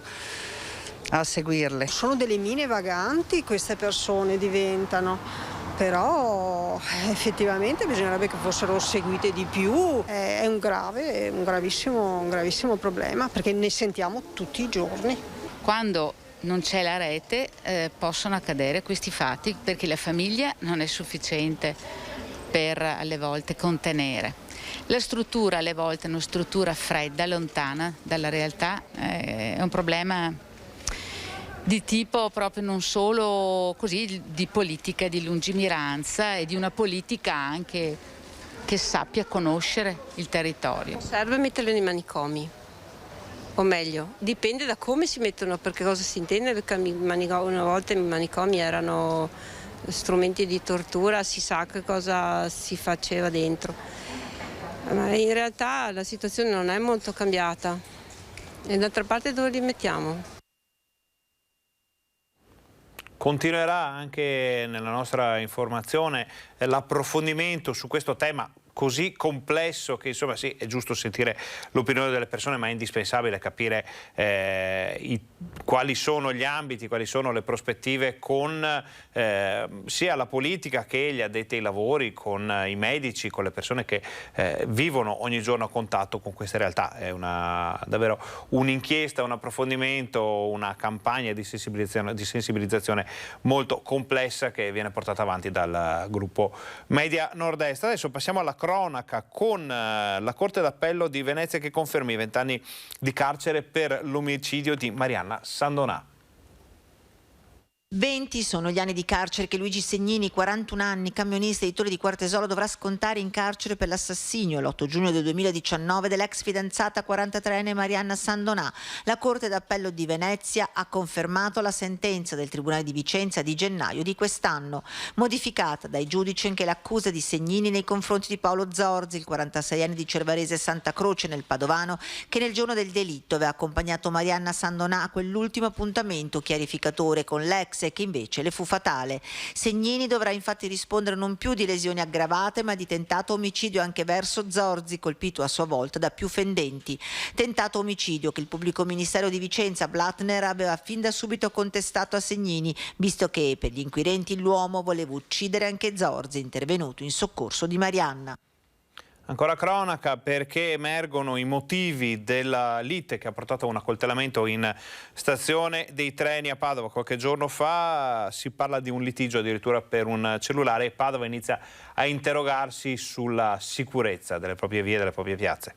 a seguirle. Sono delle mine vaganti, queste persone diventano, però effettivamente bisognerebbe che fossero seguite di più. È un gravissimo problema, perché ne sentiamo tutti i giorni. Quando non c'è la rete possono accadere questi fatti, perché la famiglia non è sufficiente per alle volte contenere. La struttura alle volte è una struttura fredda, lontana dalla realtà, è un problema di tipo proprio non solo così di politica, di lungimiranza e di una politica anche che sappia conoscere il territorio. Serve metterle nei manicomi, o meglio, dipende da come si mettono, perché cosa si intende, perché una volta i manicomi erano strumenti di tortura, si sa che cosa si faceva dentro, ma in realtà la situazione non è molto cambiata. E d'altra parte dove li mettiamo? Continuerà anche nella nostra informazione l'approfondimento su questo tema così complesso che insomma sì, è giusto sentire l'opinione delle persone, ma è indispensabile capire quali sono gli ambiti, quali sono le prospettive con sia la politica che gli addetti ai lavori, con i medici, con le persone che vivono ogni giorno a contatto con queste realtà. È davvero un'inchiesta, un approfondimento, una campagna di sensibilizzazione molto complessa che viene portata avanti dal gruppo Media Nord-Est. Adesso passiamo alla cronaca con la Corte d'Appello di Venezia che conferma i 20 anni di carcere per l'omicidio di Marianna Sandonà. 20 sono gli anni di carcere che Luigi Segnini, 41 anni, camionista editore di Quartesolo, dovrà scontare in carcere per l'assassinio l'8 giugno del 2019 dell'ex fidanzata 43enne Marianna Sandonà. La Corte d'Appello di Venezia ha confermato la sentenza del Tribunale di Vicenza di gennaio di quest'anno, modificata dai giudici anche l'accusa di Segnini nei confronti di Paolo Zorzi, il 46enne di Cervarese Santa Croce nel Padovano, che nel giorno del delitto aveva accompagnato Marianna Sandonà a quell'ultimo appuntamento chiarificatore con l'ex, che invece le fu fatale. Segnini dovrà infatti rispondere non più di lesioni aggravate, ma di tentato omicidio anche verso Zorzi, colpito a sua volta da più fendenti. Tentato omicidio che il pubblico ministero di Vicenza, Blattner, aveva fin da subito contestato a Segnini, visto che per gli inquirenti l'uomo voleva uccidere anche Zorzi, intervenuto in soccorso di Marianna. Ancora cronaca, perché emergono i motivi della lite che ha portato a un accoltellamento in stazione dei treni a Padova. Qualche giorno fa si parla di un litigio addirittura per un cellulare e Padova inizia a interrogarsi sulla sicurezza delle proprie vie e delle proprie piazze.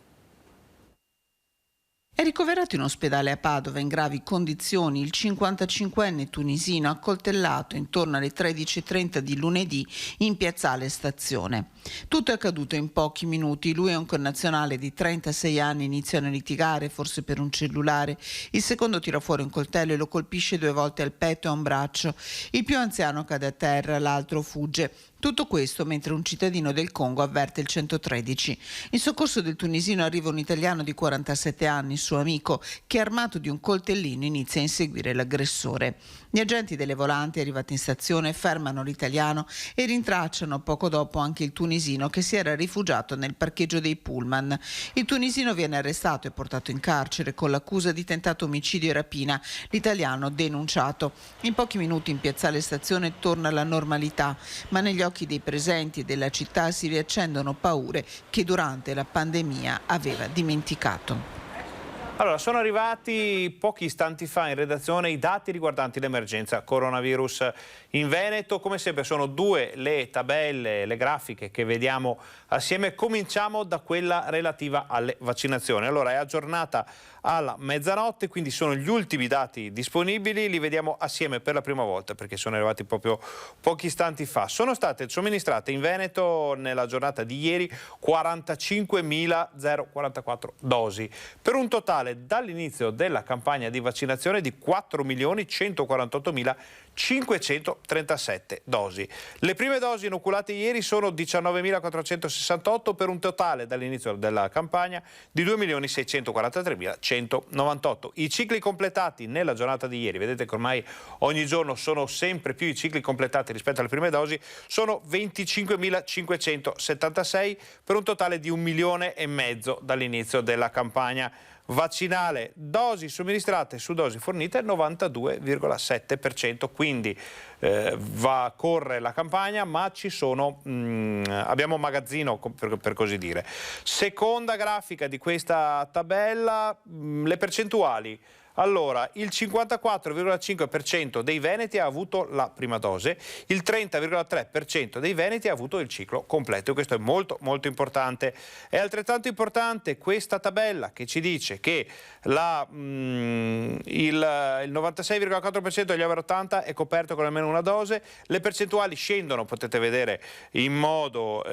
È ricoverato in ospedale a Padova in gravi condizioni il 55enne tunisino accoltellato intorno alle 13:30 di lunedì in piazzale Stazione. Tutto è accaduto in pochi minuti. Lui e un connazionale di 36 anni iniziano a litigare, forse per un cellulare. Il secondo tira fuori un coltello e lo colpisce 2 volte al petto e a un braccio. Il più anziano cade a terra, l'altro fugge. Tutto questo mentre un cittadino del Congo avverte il 113. In soccorso del tunisino arriva un italiano di 47 anni, suo amico, che armato di un coltellino inizia a inseguire l'aggressore. Gli agenti delle volanti arrivati in stazione fermano l'italiano e rintracciano poco dopo anche il tunisino che si era rifugiato nel parcheggio dei pullman. Il tunisino viene arrestato e portato in carcere con l'accusa di tentato omicidio e rapina. L'italiano denunciato. In pochi minuti in piazzale Stazione torna la normalità, ma negli occhi dei presenti e della città si riaccendono paure che durante la pandemia aveva dimenticato. Allora, sono arrivati pochi istanti fa in redazione i dati riguardanti l'emergenza coronavirus in Veneto. Come sempre sono 2 le tabelle, le grafiche che vediamo assieme. Cominciamo da quella relativa alle vaccinazioni. Allora, è aggiornata alla mezzanotte, quindi sono gli ultimi dati disponibili, li vediamo assieme per la prima volta perché sono arrivati proprio pochi istanti fa. Sono state somministrate in Veneto nella giornata di ieri 45.044 dosi, per un totale dall'inizio della campagna di vaccinazione di 4.140.537 dosi. Le prime dosi inoculate ieri sono 19.468 per un totale dall'inizio della campagna di 2.643.198. I cicli completati nella giornata di ieri, vedete che ormai ogni giorno sono sempre più i cicli completati rispetto alle prime dosi, sono 25.576 per un totale di 1,5 milioni dall'inizio della campagna vaccinale. Dosi somministrate su dosi fornite 92,7%, quindi corre la campagna, ma ci sono abbiamo magazzino per così dire. Seconda grafica di questa tabella, le percentuali. Allora, il 54,5% dei veneti ha avuto la prima dose, il 30,3% dei veneti ha avuto il ciclo completo. Questo è molto molto importante. È altrettanto importante questa tabella che ci dice che il 96,4% degli over 80 è coperto con almeno una dose. Le percentuali scendono, potete vedere, in modo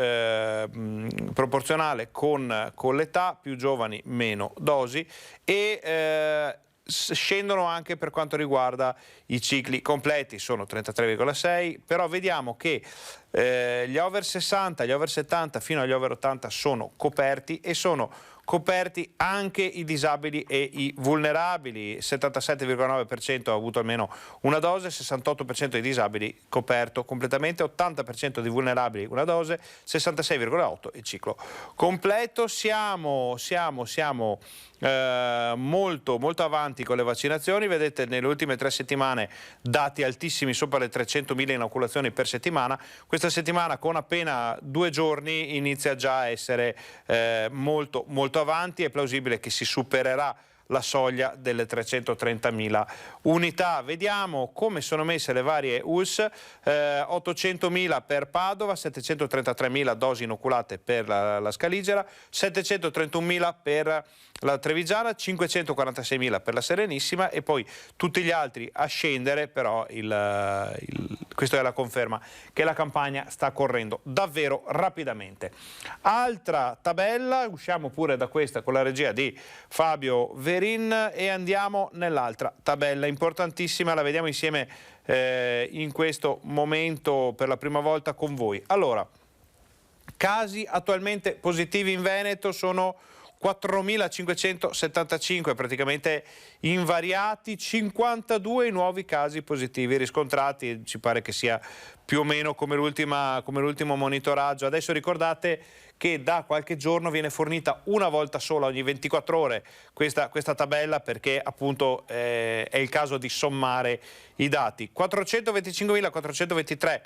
proporzionale con l'età, più giovani meno dosi, e scendono anche per quanto riguarda i cicli completi, sono 33,6, però vediamo che gli over 60, gli over 70 fino agli over 80 sono coperti, e sono coperti anche i disabili e i vulnerabili. 77,9% ha avuto almeno una dose, 68% dei disabili coperto completamente, 80% di vulnerabili una dose, 66,8% il ciclo completo. Siamo molto molto avanti con le vaccinazioni. Vedete nelle ultime 3 settimane dati altissimi, sopra le 300.000 inoculazioni per settimana. Questa settimana con appena 2 giorni inizia già a essere molto molto avanti. È plausibile che si supererà la soglia delle 330.000 unità. Vediamo come sono messe le varie ULSS. 800.000 per Padova, 733.000 dosi inoculate per la Scaligera, 731.000 per la Trevigiana, 546.000 per la Serenissima e poi tutti gli altri a scendere, però questa è la conferma che la campagna sta correndo davvero rapidamente. Altra tabella, usciamo pure da questa con la regia di Fabio Verin e andiamo nell'altra tabella importantissima, la vediamo insieme in questo momento per la prima volta con voi. Allora, casi attualmente positivi in Veneto sono 4.575, praticamente invariati, 52 nuovi casi positivi riscontrati, ci pare che sia più o meno come l'ultimo monitoraggio. Adesso ricordate che da qualche giorno viene fornita una volta sola ogni 24 ore questa tabella, perché appunto è il caso di sommare i dati. 425.423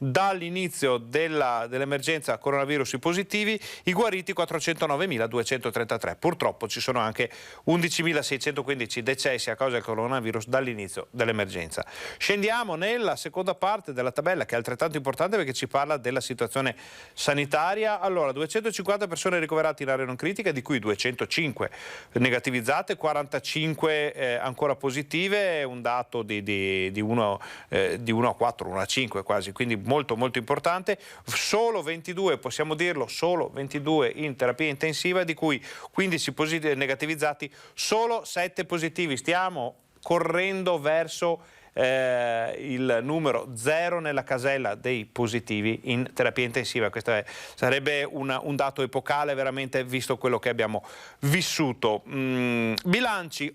dall'inizio dell'emergenza coronavirus i positivi, i guariti 409.233. Purtroppo ci sono anche 11.615 decessi a causa del coronavirus dall'inizio dell'emergenza. Scendiamo nella seconda parte della tabella, che è altrettanto importante perché ci parla della situazione sanitaria. Allora, 250 persone ricoverate in area non critica, di cui 205 negativizzate, 45 ancora positive, un dato di 1 a 4, 1 a 5 quasi, quindi molto molto importante. Solo 22, possiamo dirlo, solo 22 in terapia intensiva, di cui 15 negativizzati, solo 7 positivi. Stiamo correndo verso il numero 0 nella casella dei positivi in terapia intensiva. Questo sarebbe un dato epocale veramente, visto quello che abbiamo vissuto. Bilancio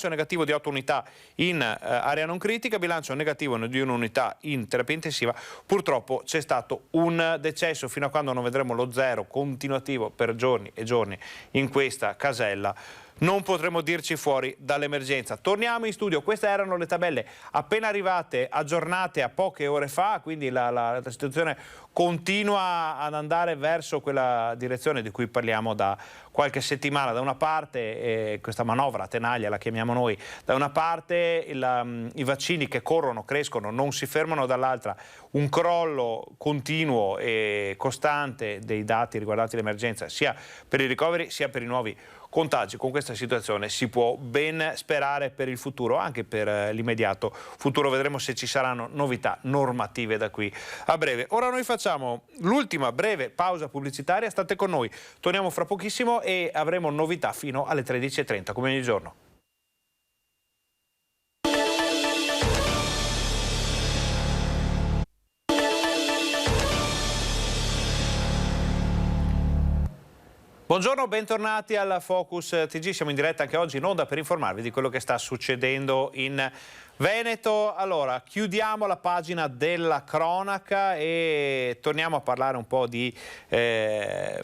negativo di 8 unità in area non critica, bilancio negativo di un'unità in terapia intensiva. Purtroppo c'è stato un decesso, fino a quando non vedremo lo 0 continuativo per giorni e giorni in questa casella non potremo dirci fuori dall'emergenza. Torniamo in studio, queste erano le tabelle appena arrivate, aggiornate a poche ore fa, quindi la situazione continua ad andare verso quella direzione di cui parliamo da qualche settimana. Da una parte questa manovra a tenaglia, la chiamiamo noi, da una parte i vaccini che corrono, crescono, non si fermano, dall'altra un crollo continuo e costante dei dati riguardanti l'emergenza, sia per i ricoveri sia per i nuovi contagi. Con questa situazione si può ben sperare per il futuro, anche per l'immediato futuro. Vedremo se ci saranno novità normative da qui a breve. Ora noi facciamo l'ultima breve pausa pubblicitaria, state con noi, torniamo fra pochissimo e avremo novità fino alle 13:30 come ogni giorno. Buongiorno, bentornati alla Focus TG, siamo in diretta anche oggi in onda per informarvi di quello che sta succedendo in Veneto. Allora, chiudiamo la pagina della cronaca e torniamo a parlare un po' delle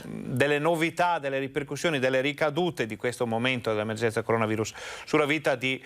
novità, delle ripercussioni, delle ricadute di questo momento dell'emergenza coronavirus sulla vita di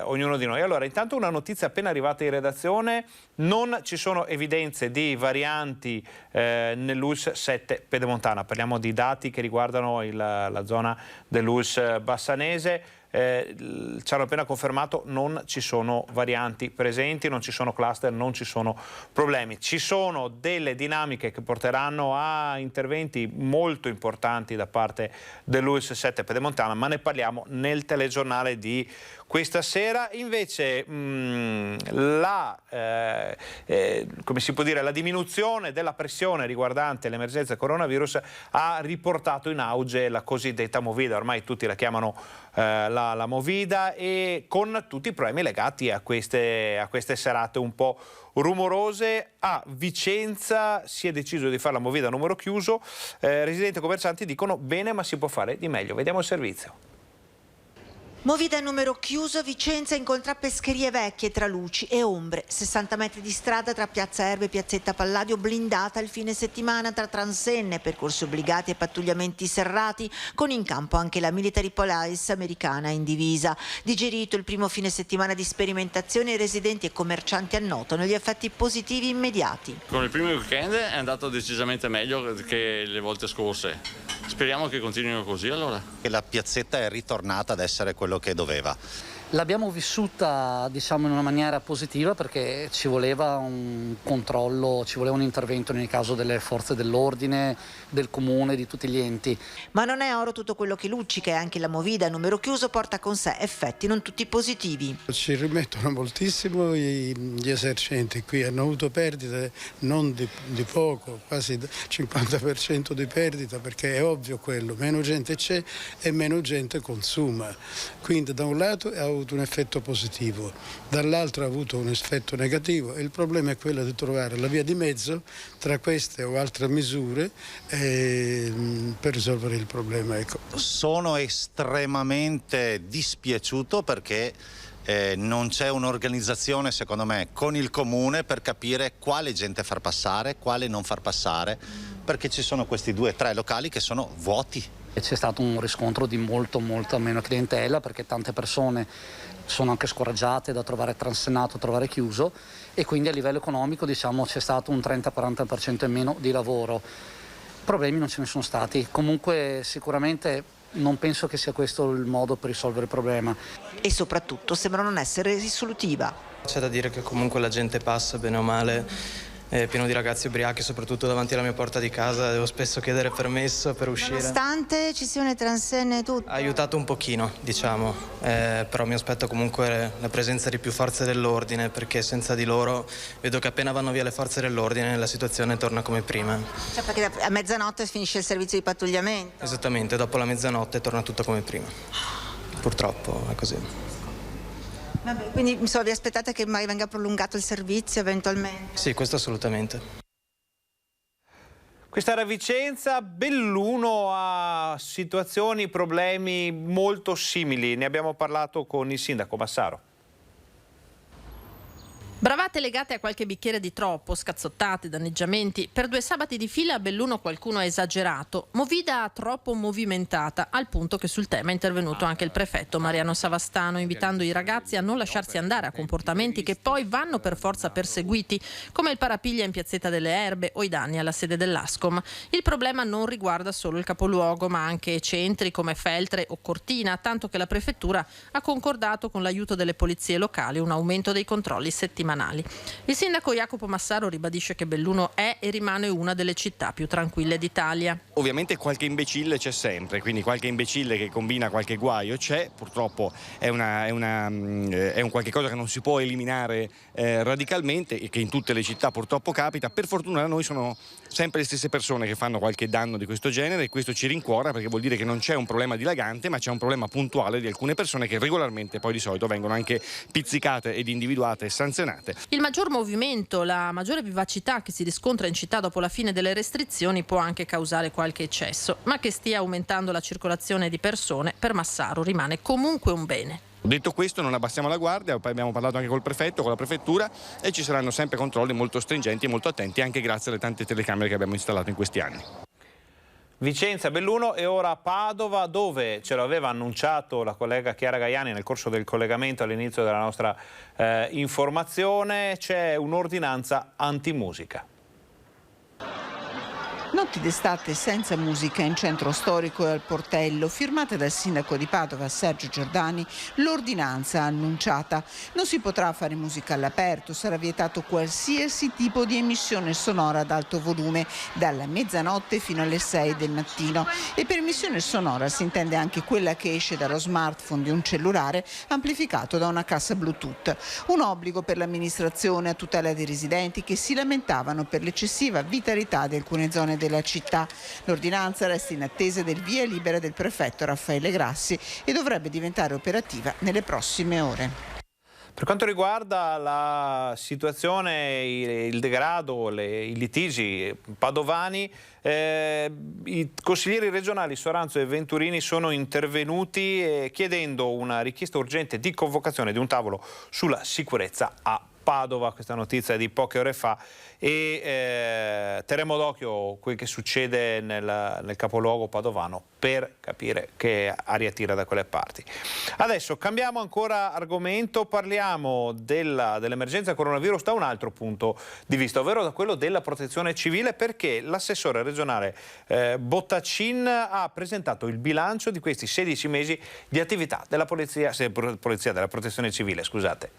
ognuno di noi. Allora, intanto una notizia appena arrivata in redazione: non ci sono evidenze di varianti nell'ULSS 7 pedemontana. Parliamo di dati che riguardano la zona dell'ULSS bassanese. Ci hanno appena confermato non ci sono varianti presenti, non ci sono cluster, non ci sono problemi. Ci sono delle dinamiche che porteranno a interventi molto importanti da parte dell'ULSS 7 pedemontana, ma ne parliamo nel telegiornale di questa sera. Invece come si può dire, la diminuzione della pressione riguardante l'emergenza coronavirus ha riportato in auge la cosiddetta Movida, ormai tutti la chiamano la Movida, e con tutti i problemi legati a queste serate un po' rumorose. A Vicenza si è deciso di fare la Movida a numero chiuso, residenti e commercianti dicono bene, ma si può fare di meglio. Vediamo il servizio. Movida a numero chiuso, Vicenza incontra Pescherie Vecchie tra luci e ombre. 60 metri di strada tra Piazza Erbe e Piazzetta Palladio blindata il fine settimana tra transenne, percorsi obbligati e pattugliamenti serrati, con in campo anche la Military Police americana in divisa. Digerito il primo fine settimana di sperimentazione, i residenti e commercianti annotano gli effetti positivi immediati. Con il primo weekend è andato decisamente meglio che le volte scorse. Speriamo che continuino così allora. La piazzetta è ritornata ad essere quello che doveva. L'abbiamo vissuta, diciamo, in una maniera positiva, perché ci voleva un controllo, ci voleva un intervento nel caso delle forze dell'ordine, del comune, di tutti gli enti. Ma non è oro tutto quello che luccica, e anche la movida a numero chiuso porta con sé effetti non tutti positivi. Ci rimettono moltissimo gli esercenti, qui hanno avuto perdite non di poco, quasi 50% di perdita, perché è ovvio quello, meno gente c'è e meno gente consuma. Quindi da un lato ha avuto un effetto positivo, dall'altro ha avuto un effetto negativo, e il problema è quello di trovare la via di mezzo tra queste o altre misure per risolvere il problema. Ecco. Sono estremamente dispiaciuto perché non c'è un'organizzazione, secondo me, con il comune per capire quale gente far passare, quale non far passare, perché ci sono questi 2 o 3 locali che sono vuoti. C'è stato un riscontro di molto meno clientela, perché tante persone sono anche scoraggiate da trovare transennato, trovare chiuso, e quindi a livello economico, diciamo, c'è stato un 30-40% in meno di lavoro. Problemi non ce ne sono stati. Comunque sicuramente non penso che sia questo il modo per risolvere il problema. E soprattutto sembra non essere risolutiva. C'è da dire che comunque la gente passa bene o male, è pieno di ragazzi ubriachi, soprattutto davanti alla mia porta di casa, devo spesso chiedere permesso per uscire. Nonostante ci siano le transenne e tutto. Ha aiutato un pochino, diciamo, però mi aspetto comunque la presenza di più forze dell'ordine, perché senza di loro vedo che appena vanno via le forze dell'ordine la situazione torna come prima. Cioè, perché a mezzanotte finisce il servizio di pattugliamento. Esattamente, dopo la mezzanotte torna tutto come prima. Purtroppo è così. Vabbè, quindi vi aspettate che mai venga prolungato il servizio eventualmente? Sì, questo assolutamente. Questa era Vicenza. Belluno ha situazioni, problemi molto simili. Ne abbiamo parlato con il sindaco Massaro. Bravate legate a qualche bicchiere di troppo, scazzottate, danneggiamenti. Per 2 sabati di fila a Belluno qualcuno ha esagerato. Movida troppo movimentata, al punto che sul tema è intervenuto anche il prefetto Mariano Savastano, invitando i ragazzi a non lasciarsi andare a comportamenti che poi vanno per forza perseguiti, come il parapiglia in Piazzetta delle Erbe o i danni alla sede dell'Ascom. Il problema non riguarda solo il capoluogo, ma anche centri come Feltre o Cortina, tanto che la prefettura ha concordato con l'aiuto delle polizie locali un aumento dei controlli settimanali. Il sindaco Jacopo Massaro ribadisce che Belluno è e rimane una delle città più tranquille d'Italia. Ovviamente qualche imbecille c'è sempre, quindi qualche imbecille che combina qualche guaio c'è, purtroppo è un qualche cosa che non si può eliminare radicalmente e che in tutte le città purtroppo capita. Per fortuna da noi sono sempre le stesse persone che fanno qualche danno di questo genere, e questo ci rincuora, perché vuol dire che non c'è un problema dilagante, ma c'è un problema puntuale di alcune persone che regolarmente poi di solito vengono anche pizzicate ed individuate e sanzionate. Il maggior movimento, la maggiore vivacità che si riscontra in città dopo la fine delle restrizioni può anche causare qualche eccesso, ma che stia aumentando la circolazione di persone per Massaro rimane comunque un bene. Detto questo, non abbassiamo la guardia, poi abbiamo parlato anche col prefetto, con la prefettura, e ci saranno sempre controlli molto stringenti e molto attenti, anche grazie alle tante telecamere che abbiamo installato in questi anni. Vicenza, Belluno e ora Padova, dove ce lo aveva annunciato la collega Chiara Gaiani nel corso del collegamento all'inizio della nostra informazione, c'è un'ordinanza antimusica. Notti d'estate senza musica in centro storico e al Portello, firmata dal sindaco di Padova Sergio Giordani, l'ordinanza annunciata. Non si potrà fare musica all'aperto, sarà vietato qualsiasi tipo di emissione sonora ad alto volume, dalla mezzanotte fino alle 6 del mattino. E per emissione sonora si intende anche quella che esce dallo smartphone di un cellulare amplificato da una cassa Bluetooth. Un obbligo per l'amministrazione a tutela dei residenti che si lamentavano per l'eccessiva vitalità di alcune zone della città. L'ordinanza resta in attesa del via libera del prefetto Raffaele Grassi e dovrebbe diventare operativa nelle prossime ore. Per quanto riguarda la situazione, il degrado, i litigi padovani, i consiglieri regionali Soranzo e Venturini sono intervenuti chiedendo una richiesta urgente di convocazione di un tavolo sulla sicurezza a Padova, questa notizia di poche ore fa, e terremo d'occhio quel che succede nel capoluogo padovano per capire che aria tira da quelle parti. Adesso cambiamo ancora argomento, parliamo dell'emergenza coronavirus da un altro punto di vista, ovvero da quello della protezione civile, perché l'assessore regionale Bottacin ha presentato il bilancio di questi 16 mesi di attività della della protezione civile, scusate.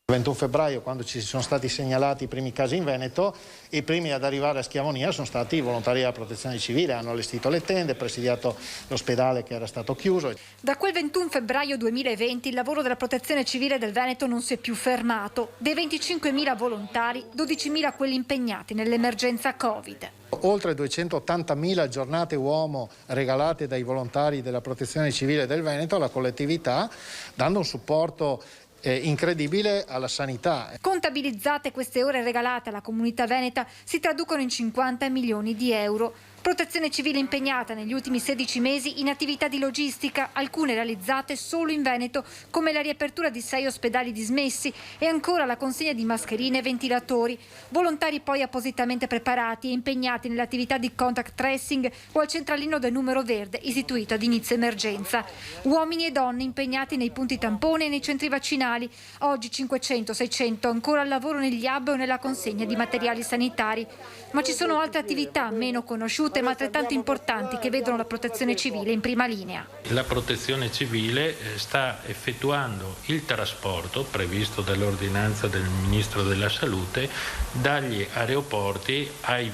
Il 21 febbraio, quando ci sono stati segnalati i primi casi in Veneto, i primi ad arrivare a Schiavonia sono stati i volontari della protezione civile, hanno allestito le tende, presidiato l'ospedale che era stato chiuso. Da quel 21 febbraio 2020 il lavoro della protezione civile del Veneto non si è più fermato. Dei 25.000 volontari, 12.000 quelli impegnati nell'emergenza Covid. Oltre 280.000 giornate uomo regalate dai volontari della protezione civile del Veneto alla collettività, dando un supporto incredibile alla sanità. Contabilizzate queste ore regalate alla comunità veneta si traducono in 50 milioni di euro. Protezione civile impegnata negli ultimi 16 mesi in attività di logistica, alcune realizzate solo in Veneto, come la riapertura di 6 ospedali dismessi e ancora la consegna di mascherine e ventilatori. Volontari poi appositamente preparati e impegnati nell'attività di contact tracing o al centralino del numero verde istituito ad inizio emergenza. Uomini e donne impegnati nei punti tampone e nei centri vaccinali. Oggi 500-600 ancora al lavoro negli hub o nella consegna di materiali sanitari. Ma ci sono altre attività meno conosciute ma altrettanto importanti che vedono la protezione civile in prima linea. La protezione civile sta effettuando il trasporto previsto dall'ordinanza del Ministro della Salute dagli aeroporti alle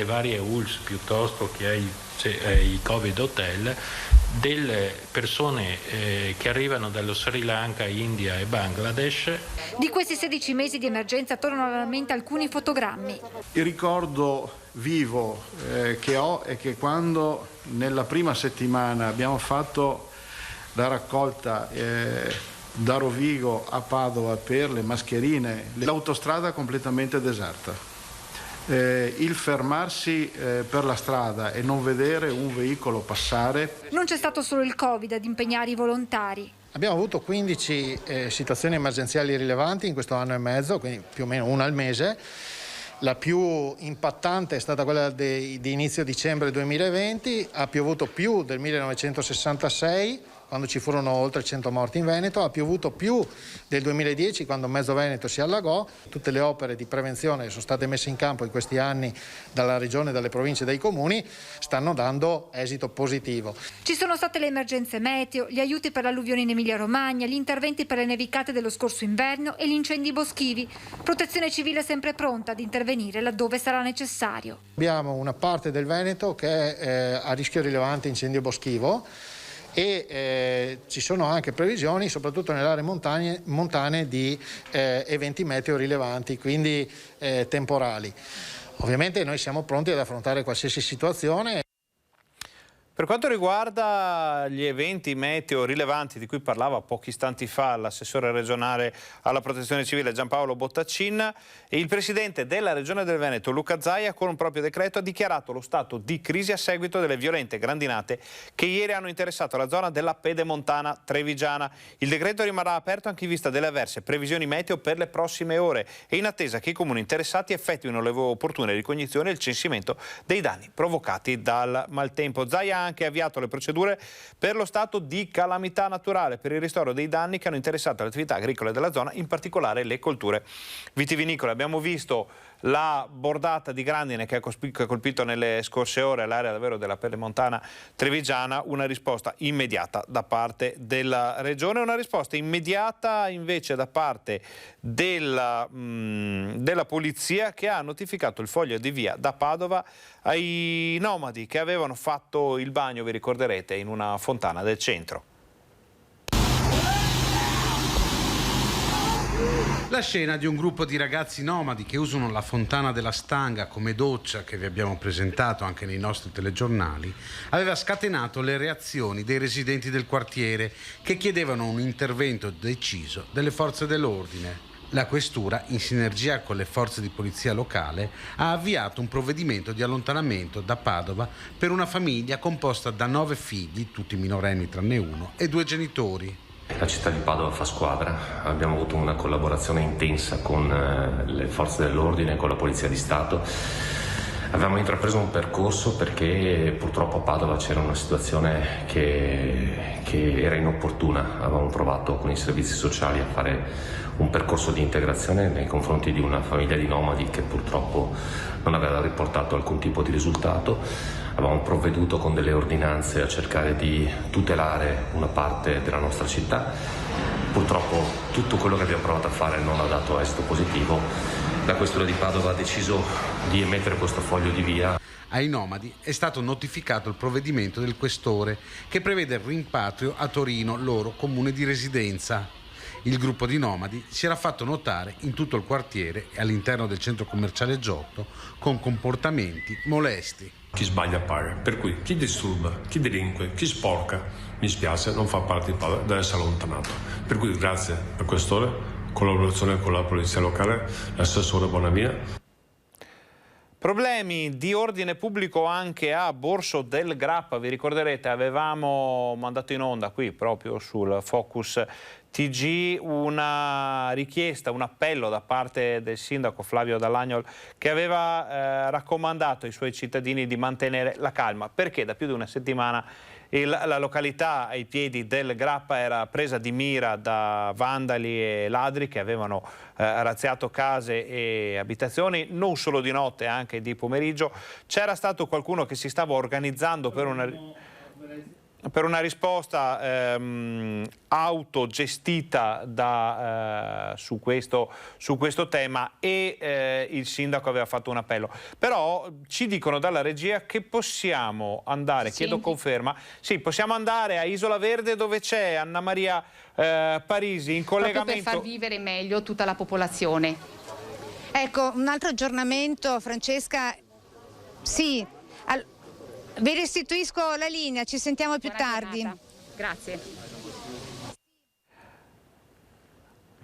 varie ULSS piuttosto che ai Covid hotel delle persone che arrivano dallo Sri Lanka, India e Bangladesh. Di questi 16 mesi di emergenza tornano alla mente alcuni fotogrammi. Il ricordo vivo che ho è che quando nella prima settimana abbiamo fatto la raccolta da Rovigo a Padova per le mascherine, l'autostrada completamente deserta. Il fermarsi per la strada e non vedere un veicolo passare. Non c'è stato solo il Covid ad impegnare i volontari. Abbiamo avuto 15 situazioni emergenziali rilevanti in questo anno e mezzo, quindi più o meno una al mese. La più impattante è stata quella di inizio dicembre 2020, ha piovuto più del 1966, quando ci furono oltre 100 morti in Veneto, ha piovuto più del 2010 quando mezzo Veneto si allagò. Tutte le opere di prevenzione che sono state messe in campo in questi anni dalla Regione, dalle province e dai comuni stanno dando esito positivo. Ci sono state le emergenze meteo, gli aiuti per l'alluvione in Emilia-Romagna, gli interventi per le nevicate dello scorso inverno e gli incendi boschivi. Protezione civile sempre pronta ad intervenire laddove sarà necessario. Abbiamo una parte del Veneto che è a rischio rilevante incendio boschivo e ci sono anche previsioni, soprattutto nelle aree montane, di eventi meteo rilevanti, quindi temporali. Ovviamente noi siamo pronti ad affrontare qualsiasi situazione. Per quanto riguarda gli eventi meteo rilevanti di cui parlava pochi istanti fa l'assessore regionale alla protezione civile Giampaolo Bottacin, il presidente della Regione del Veneto Luca Zaia con un proprio decreto ha dichiarato lo stato di crisi a seguito delle violente grandinate che ieri hanno interessato la zona della Pedemontana Trevigiana. Il decreto rimarrà aperto anche in vista delle avverse previsioni meteo per le prossime ore e in attesa che i comuni interessati effettuino le opportune ricognizioni e il censimento dei danni provocati dal maltempo. Zaia ha anche avviato le procedure per lo stato di calamità naturale per il ristoro dei danni che hanno interessato le attività agricole della zona, in particolare le colture vitivinicole. Abbiamo visto la bordata di grandine che ha colpito nelle scorse ore l'area davvero della Pedemontana Trevigiana, una risposta immediata da parte della Regione, una risposta immediata invece da parte della polizia che ha notificato il foglio di via da Padova ai nomadi che avevano fatto il bagno, vi ricorderete, in una fontana del centro. La scena di un gruppo di ragazzi nomadi che usano la fontana della Stanga come doccia, che vi abbiamo presentato anche nei nostri telegiornali, aveva scatenato le reazioni dei residenti del quartiere che chiedevano un intervento deciso delle forze dell'ordine. La questura, in sinergia con le forze di polizia locale, ha avviato un provvedimento di allontanamento da Padova per una famiglia composta da 9 figli, tutti minorenni tranne uno, e 2 genitori. La città di Padova fa squadra, abbiamo avuto una collaborazione intensa con le forze dell'ordine e con la Polizia di Stato. Avevamo intrapreso un percorso perché purtroppo a Padova c'era una situazione che era inopportuna. Avevamo provato con i servizi sociali a fare un percorso di integrazione nei confronti di una famiglia di nomadi che purtroppo non aveva riportato alcun tipo di risultato. Avevamo provveduto con delle ordinanze a cercare di tutelare una parte della nostra città. Purtroppo tutto quello che abbiamo provato a fare non ha dato esito positivo. La questura di Padova ha deciso di emettere questo foglio di via. Ai nomadi è stato notificato il provvedimento del questore che prevede il rimpatrio a Torino, loro comune di residenza. Il gruppo di nomadi si era fatto notare in tutto il quartiere e all'interno del centro commerciale Giotto con comportamenti molesti. Chi sbaglia paga, per cui chi disturba, chi delinque, chi sporca, mi spiace, non fa parte di Padova, deve essere allontanato. Per cui grazie al questore, collaborazione con la polizia locale, l'assessore Bonavia. Problemi di ordine pubblico anche a Borso del Grappa, vi ricorderete avevamo mandato in onda qui proprio sul Focus TG una richiesta, un appello da parte del sindaco Flavio Dall'Agnol che aveva raccomandato ai suoi cittadini di mantenere la calma perché da più di una settimana la località ai piedi del Grappa era presa di mira da vandali e ladri che avevano razziato case e abitazioni, non solo di notte, anche di pomeriggio. C'era stato qualcuno che si stava organizzando per una risposta autogestita su questo tema e il sindaco aveva fatto un appello. Però ci dicono dalla regia che possiamo andare, chiedo conferma, sì, possiamo andare a Isola Verde dove c'è Anna Maria Parisi in collegamento. Proprio per far vivere meglio tutta la popolazione. Ecco, un altro aggiornamento, Francesca. Sì. Vi restituisco la linea, ci sentiamo più tardi. Grazie.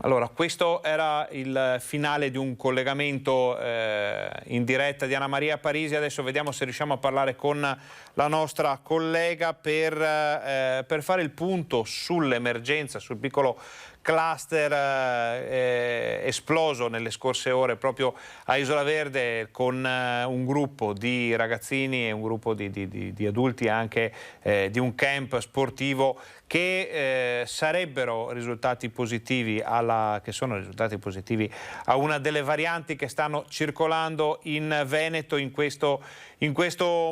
Allora, questo era il finale di un collegamento in diretta di Anna Maria Parisi. Adesso vediamo se riusciamo a parlare con la nostra collega per fare il punto sull'emergenza, sul piccolo cluster esploso nelle scorse ore proprio a Isola Verde con un gruppo di ragazzini e un gruppo di adulti anche di un camp sportivo che sarebbero risultati positivi che sono risultati positivi a una delle varianti che stanno circolando in Veneto in questo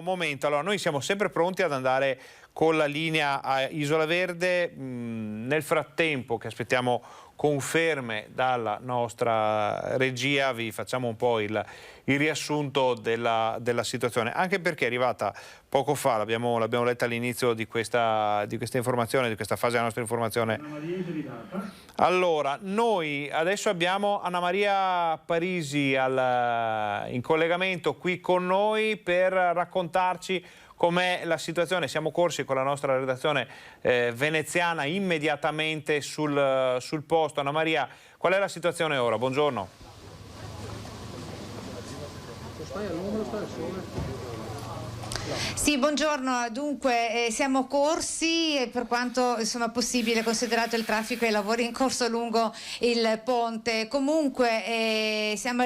momento. Allora noi siamo sempre pronti ad andare con la linea a Isola Verde, nel frattempo che aspettiamo conferme dalla nostra regia vi facciamo un po' il riassunto della situazione, anche perché è arrivata poco fa, l'abbiamo letta all'inizio di questa informazione, di questa fase della nostra informazione. Allora, noi adesso abbiamo Anna Maria Parisi in collegamento qui con noi per raccontarci com'è la situazione. Siamo corsi con la nostra redazione veneziana immediatamente sul posto. Anna Maria, qual è la situazione ora? Buongiorno. Sì, buongiorno. Dunque siamo corsi per quanto possibile, considerato il traffico e i lavori in corso lungo il ponte. Comunque siamo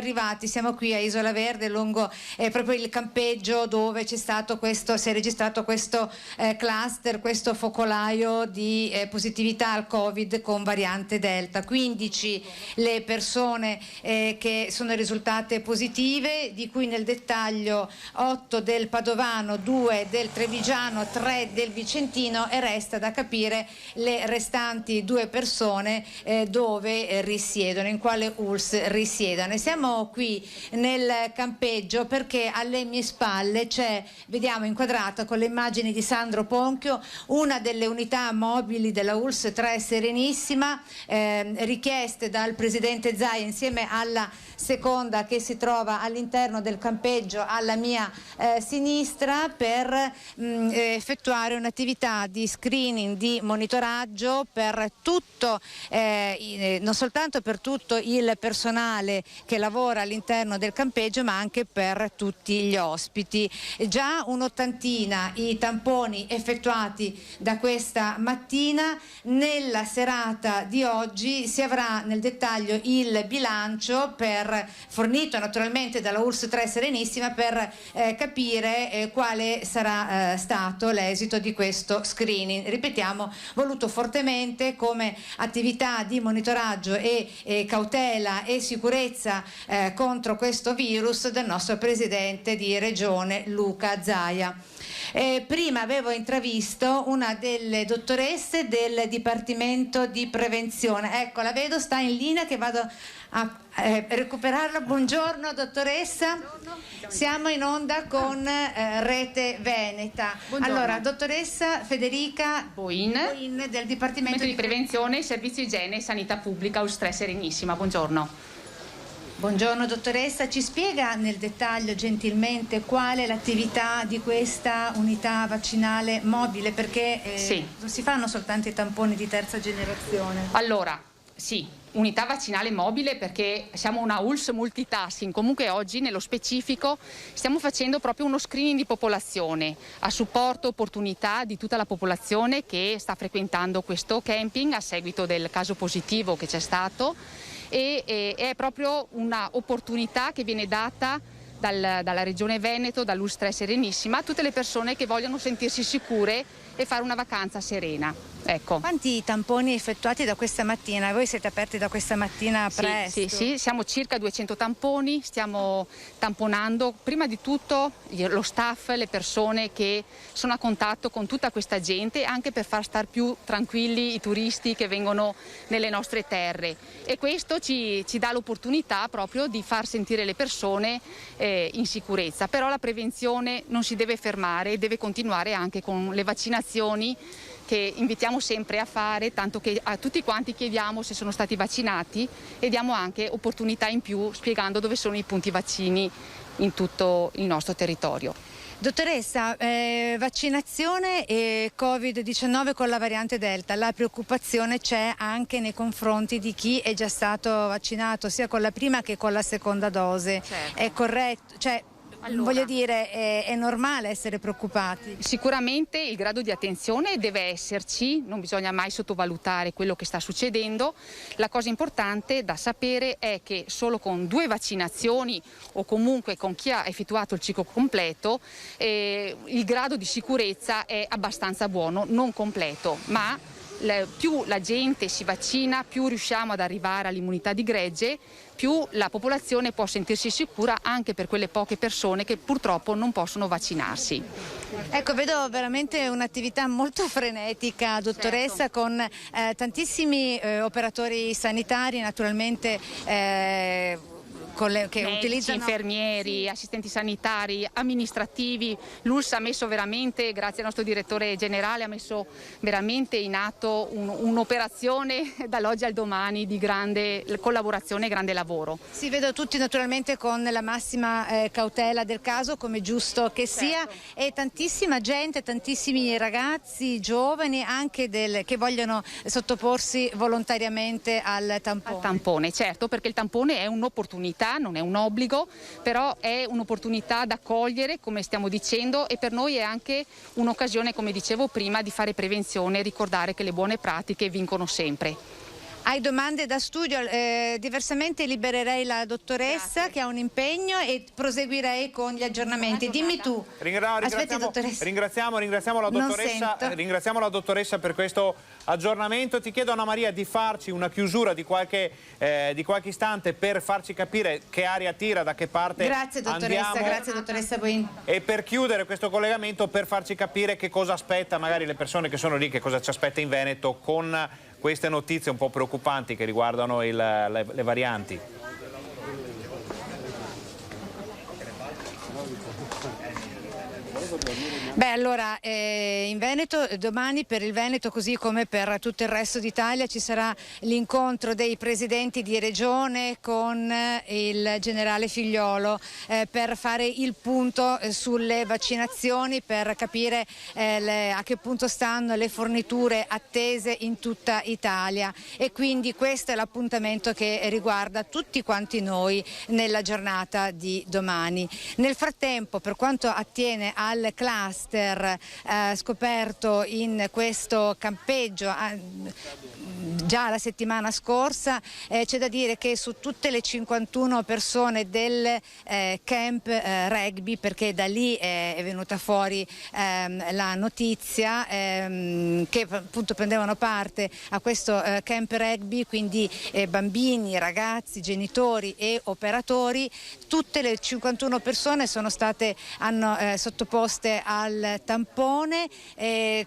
qui a Isola Verde lungo proprio il campeggio dove si è registrato questo cluster, questo focolaio di positività al Covid con variante Delta. 15 le persone che sono risultate positive, di cui nel dettaglio 8 del Padovano, 2 del Trevigiano, 3 del Vicentino e resta da capire le restanti 2 persone dove risiedono, in quale ULSS risiedono. E siamo qui nel campeggio perché alle mie spalle vediamo inquadrata con le immagini di Sandro Ponchio, una delle unità mobili della ULSS 3 Serenissima, richieste dal presidente Zaia insieme alla seconda che si trova all'interno del campeggio alla mia sinistra per per effettuare un'attività di screening, di monitoraggio per tutto, non soltanto per tutto il personale che lavora all'interno del campeggio, ma anche per tutti gli ospiti. Già un'ottantina i tamponi effettuati da questa mattina. Nella serata di oggi si avrà nel dettaglio il bilancio fornito naturalmente dalla ULSS 3 Serenissima per capire quale sarà stato l'esito di questo screening. Ripetiamo, voluto fortemente come attività di monitoraggio e cautela e sicurezza contro questo virus del nostro presidente di regione Luca Zaia. Prima avevo intravisto una delle dottoresse del Dipartimento di Prevenzione. Ecco, la vedo, sta in linea, che vado a recuperarla. Buongiorno dottoressa. Siamo in onda con Rete Veneta. Buongiorno. Allora, dottoressa Federica Boin del Dipartimento di Prevenzione, Servizio Igiene e Sanità Pubblica, ULSS 3 Serenissima. Buongiorno. Buongiorno dottoressa, ci spiega nel dettaglio gentilmente qual è l'attività di questa unità vaccinale mobile, perché non si fanno soltanto i tamponi di terza generazione. Allora, sì, unità vaccinale mobile perché siamo una ULSS multitasking. Comunque oggi nello specifico stiamo facendo proprio uno screening di popolazione a supporto, opportunità di tutta la popolazione che sta frequentando questo camping a seguito del caso positivo che c'è stato. E è proprio un'opportunità che viene data dalla Regione Veneto, dall'ULSS 3 Serenissima, a tutte le persone che vogliono sentirsi sicure e fare una vacanza serena. Ecco. Quanti tamponi effettuati da questa mattina? Voi siete aperti da questa mattina presto? Sì, siamo circa 200 tamponi, stiamo tamponando prima di tutto lo staff, le persone che sono a contatto con tutta questa gente, anche per far star più tranquilli i turisti che vengono nelle nostre terre, e questo ci dà l'opportunità proprio di far sentire le persone in sicurezza. Però la prevenzione non si deve fermare, deve continuare anche con le vaccinazioni che invitiamo sempre a fare, tanto che a tutti quanti chiediamo se sono stati vaccinati e diamo anche opportunità in più spiegando dove sono i punti vaccini in tutto il nostro territorio. Dottoressa, vaccinazione e Covid-19 con la variante Delta, la preoccupazione c'è anche nei confronti di chi è già stato vaccinato sia con la prima che con la seconda dose. Certo. È corretto? Allora, voglio dire, è normale essere preoccupati? Sicuramente il grado di attenzione deve esserci, non bisogna mai sottovalutare quello che sta succedendo. La cosa importante da sapere è che solo con 2 vaccinazioni o comunque con chi ha effettuato il ciclo completo il grado di sicurezza è abbastanza buono, non completo, ma più la gente si vaccina, più riusciamo ad arrivare all'immunità di gregge, più la popolazione può sentirsi sicura, anche per quelle poche persone che purtroppo non possono vaccinarsi. Ecco, vedo veramente un'attività molto frenetica, dottoressa, certo, con tantissimi operatori sanitari, naturalmente che medici, utilizzano infermieri, assistenti sanitari, amministrativi. L'ULSS ha messo veramente, grazie al nostro direttore generale, ha messo veramente in atto un'operazione dall'oggi al domani di grande collaborazione e grande lavoro. Si vedo tutti naturalmente con la massima cautela del caso, come giusto che sia, e tantissima gente, tantissimi ragazzi giovani anche che vogliono sottoporsi volontariamente al tampone. Al tampone, certo, perché il tampone è un'opportunità, non è un obbligo, però è un'opportunità da cogliere, come stiamo dicendo, e per noi è anche un'occasione, come dicevo prima, di fare prevenzione e ricordare che le buone pratiche vincono sempre. Hai domande da studio? Diversamente libererei la dottoressa. Grazie. Che ha un impegno, e proseguirei con gli aggiornamenti. Dimmi tu. Ringraziamo la dottoressa per questo aggiornamento. Ti chiedo, Anna Maria, di farci una chiusura di qualche istante per farci capire che aria tira, da che parte andiamo. Grazie dottoressa Boin. E per chiudere questo collegamento, per farci capire che cosa aspetta magari le persone che sono lì, che cosa ci aspetta in Veneto con queste notizie un po' preoccupanti che riguardano le varianti. Beh, allora, in Veneto domani per il Veneto, così come per tutto il resto d'Italia, ci sarà l'incontro dei presidenti di regione con il generale Figliuolo per fare il punto sulle vaccinazioni, per capire a che punto stanno le forniture attese in tutta Italia, e quindi questo è l'appuntamento che riguarda tutti quanti noi nella giornata di domani. Nel frattempo, per quanto attiene al cluster scoperto in questo campeggio già la settimana scorsa, c'è da dire che su tutte le 51 persone del camp rugby, perché da lì è venuta fuori la notizia che appunto prendevano parte a questo camp rugby, quindi bambini, ragazzi, genitori e operatori, tutte le 51 persone sono state sottoposte al tampone,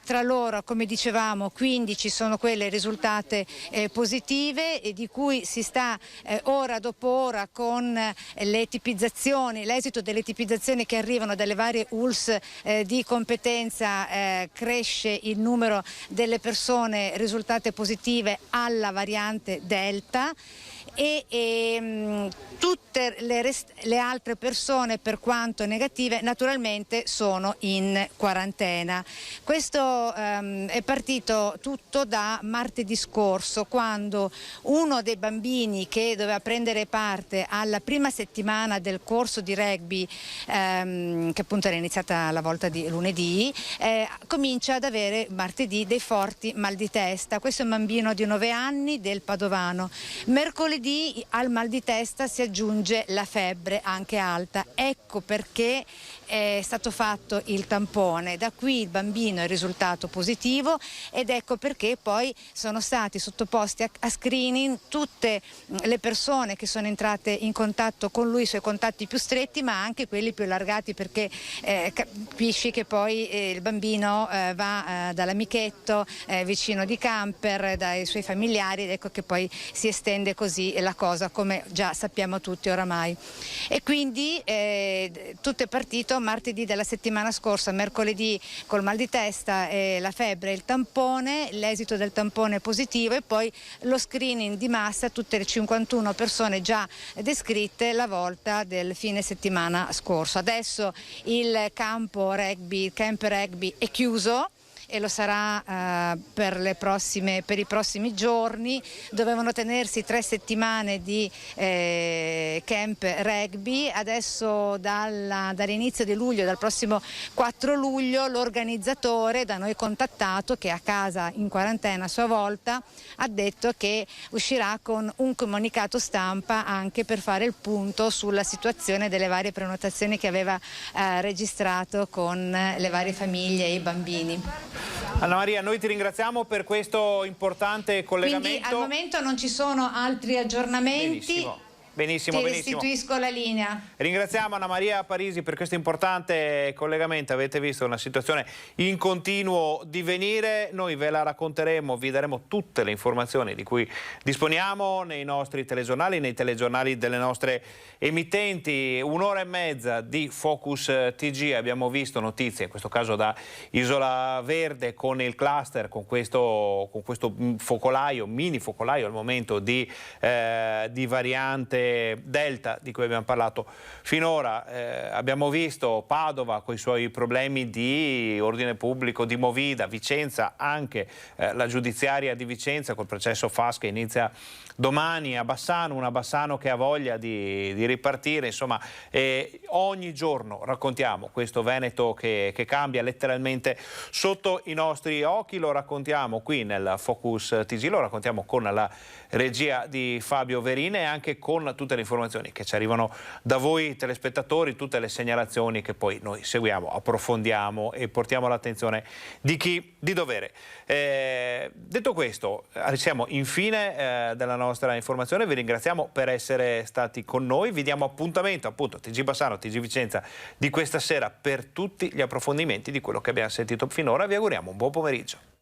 tra loro, come dicevamo, 15 sono quelle risultate positive, e di cui si sta ora dopo ora con le tipizzazioni, l'esito delle tipizzazioni che arrivano dalle varie ULS di competenza, cresce il numero delle persone risultate positive alla variante Delta, e tutte le altre persone, per quanto negative, naturalmente sono in quarantena. Questo è partito tutto da martedì scorso, quando uno dei bambini che doveva prendere parte alla prima settimana del corso di rugby, che appunto era iniziata la volta di lunedì, comincia ad avere martedì dei forti mal di testa. Questo è un bambino di 9 anni del Padovano. Mercoledì al mal di testa si aggiunge la febbre anche alta, ecco perché è stato fatto il tampone, da qui il bambino è risultato positivo, ed ecco perché poi sono stati sottoposti a screening tutte le persone che sono entrate in contatto con lui, i suoi contatti più stretti, ma anche quelli più allargati, perché capisci che poi il bambino va dall'amichetto vicino di camper, dai suoi familiari, ed ecco che poi si estende così la cosa, come già sappiamo tutti oramai. E quindi tutto è partito martedì della settimana scorsa, mercoledì col mal di testa, la febbre e il tampone, l'esito del tampone è positivo, e poi lo screening di massa, tutte le 51 persone già descritte la volta del fine settimana scorso. Adesso il camp rugby è chiuso, e lo sarà per i prossimi giorni. Dovevano tenersi 3 settimane di camp rugby. Adesso dall'inizio di luglio, dal prossimo 4 luglio, l'organizzatore da noi contattato, che è a casa in quarantena a sua volta, ha detto che uscirà con un comunicato stampa anche per fare il punto sulla situazione delle varie prenotazioni che aveva registrato con le varie famiglie e i bambini. Anna Maria, noi ti ringraziamo per questo importante collegamento. Quindi al momento non ci sono altri aggiornamenti. Benissimo. Ti restituisco la linea. Ringraziamo Anna Maria Parisi per questo importante collegamento. Avete visto una situazione in continuo divenire. Noi ve la racconteremo, vi daremo tutte le informazioni di cui disponiamo nei nostri telegiornali, nei telegiornali delle nostre emittenti. 1 ora e mezza di Focus TG. Abbiamo visto notizie, in questo caso da Isola Verde, con il cluster, con questo focolaio, mini focolaio al momento di variante Delta, di cui abbiamo parlato finora. Abbiamo visto Padova con i suoi problemi di ordine pubblico, di Movida, Vicenza, anche la giudiziaria di Vicenza col processo FAS che inizia domani, a Bassano, una Bassano che ha voglia di ripartire. Insomma, ogni giorno raccontiamo questo Veneto che cambia letteralmente sotto i nostri occhi. Lo raccontiamo qui nel Focus TG, lo raccontiamo con la regia di Fabio Verine, e anche con tutte le informazioni che ci arrivano da voi telespettatori, tutte le segnalazioni che poi noi seguiamo, approfondiamo e portiamo all'attenzione di chi di dovere. Detto questo, siamo infine della nostra informazione. Vi ringraziamo per essere stati con noi, vi diamo appuntamento appunto TG Bassano, TG Vicenza di questa sera per tutti gli approfondimenti di quello che abbiamo sentito finora. Vi auguriamo un buon pomeriggio.